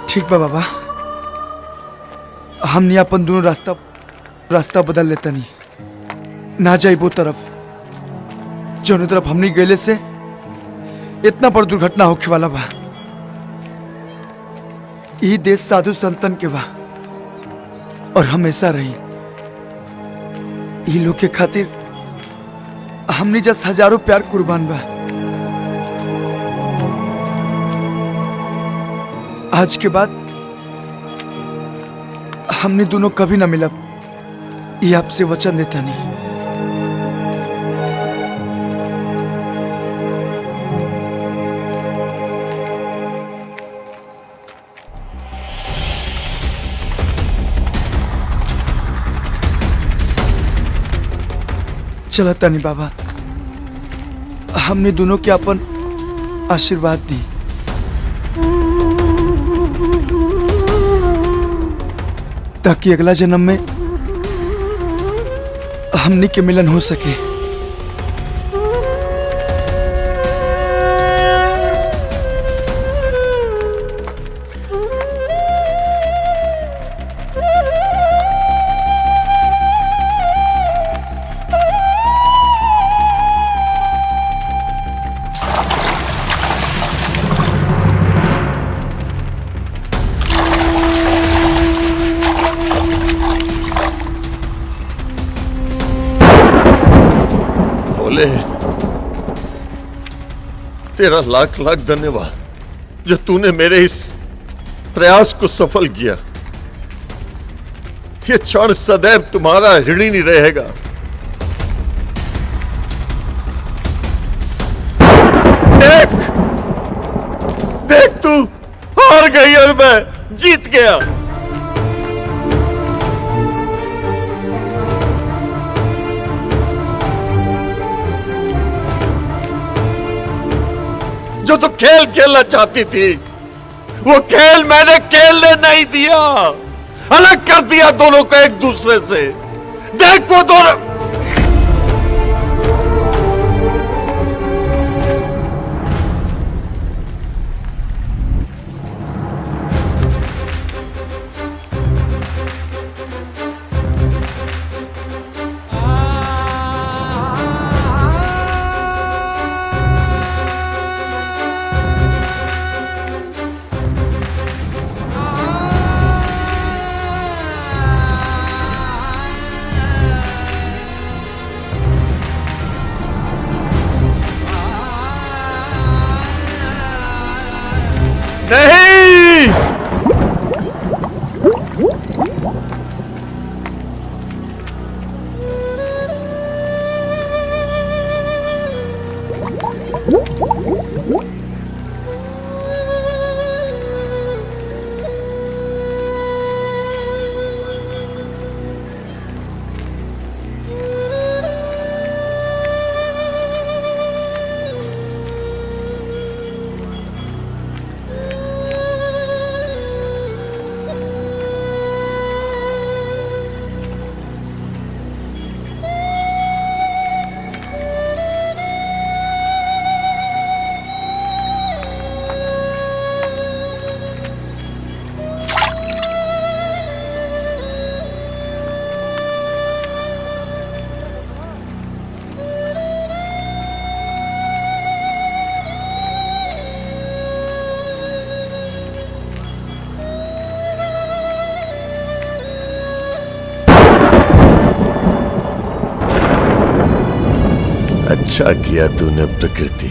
ठीक बा बाबा, हमने अपन दोनों रास्ता बदल लेता नहीं, ना जाए वो तरफ जो तरफ हमने गए से इतना बड़ दुर्घटना होने वाला बा। ई देश साधु संतन के बा और हमेशा रही। ई लोग के खातिर हमने जस हजारों प्यार कुर्बान बा। आज के बाद हमने दोनों कभी ना मिलब, ये आपसे वचन देता नहीं। चला तानी बाबा, हमने दोनों के अपन आशीर्वाद दी। ताकि अगला जन्म में हमने के मिलन हो सके।
तेरा लाख लाख धन्यवाद जो तूने मेरे इस प्रयास को सफल किया। ये क्षण सदैव तुम्हारा ऋणी नहीं रहेगा। देख देख, तू हार गई और मैं जीत गया। जो तू खेल खेलना चाहती थी, वो खेल मैंने खेलने नहीं दिया। अलग कर दिया दोनों को एक दूसरे से। देख वो दोनों नहीं। अच्छा किया तूने प्रकृति,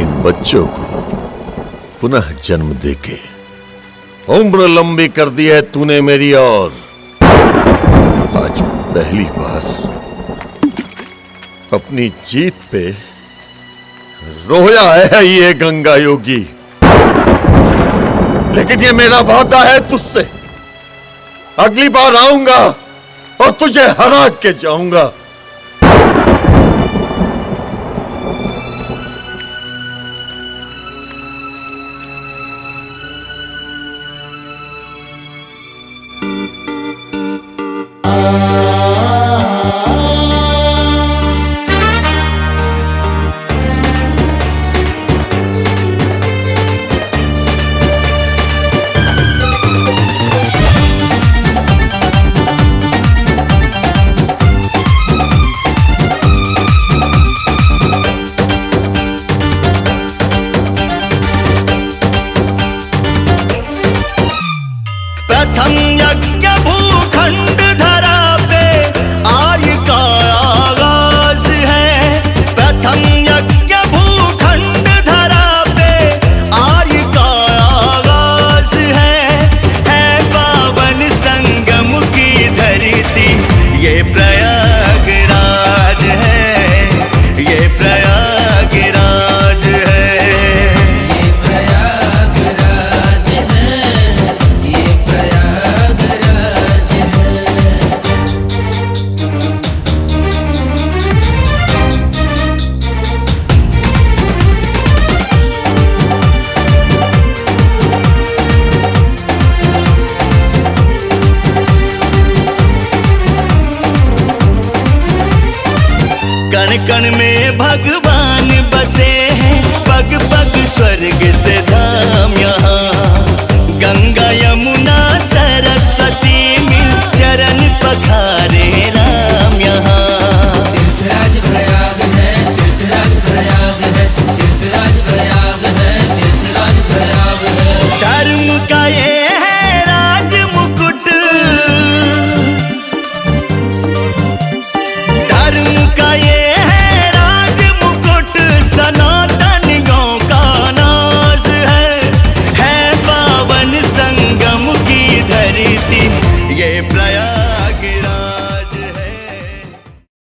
इन बच्चों को पुनः जन्म देके उम्र लंबी कर दी है तूने मेरी। और आज पहली बार अपनी जीत पे रोया है ये गंगा योगी, लेकिन ये मेरा वादा है तुझसे, अगली बार आऊंगा और तुझे हरा के जाऊंगा।
प्रथम यज्ञ भूखंड धरा पे आज का आगाज है। प्रथम यज्ञ भूखंड धरा पे आज का आगाज है पावन संगम की धरती ये प्रयागराज है, ये प्रयागराज है। कण कण में भगवान बसे हैं, पग पग स्वर्ग से धाम यहाँ। गंगा यमुना सरस्वती मिल चरण पखारे राम यहाँ। तीर्थराज प्रयाग है, तीर्थराज प्रयाग है, तीर्थराज प्रयाग है, तीर्थराज प्रयाग है। धर्म का ये है राज मुकुट, धर्म का ये सनातनियों का नाज है पावन संगम की धरती ये प्रयाग।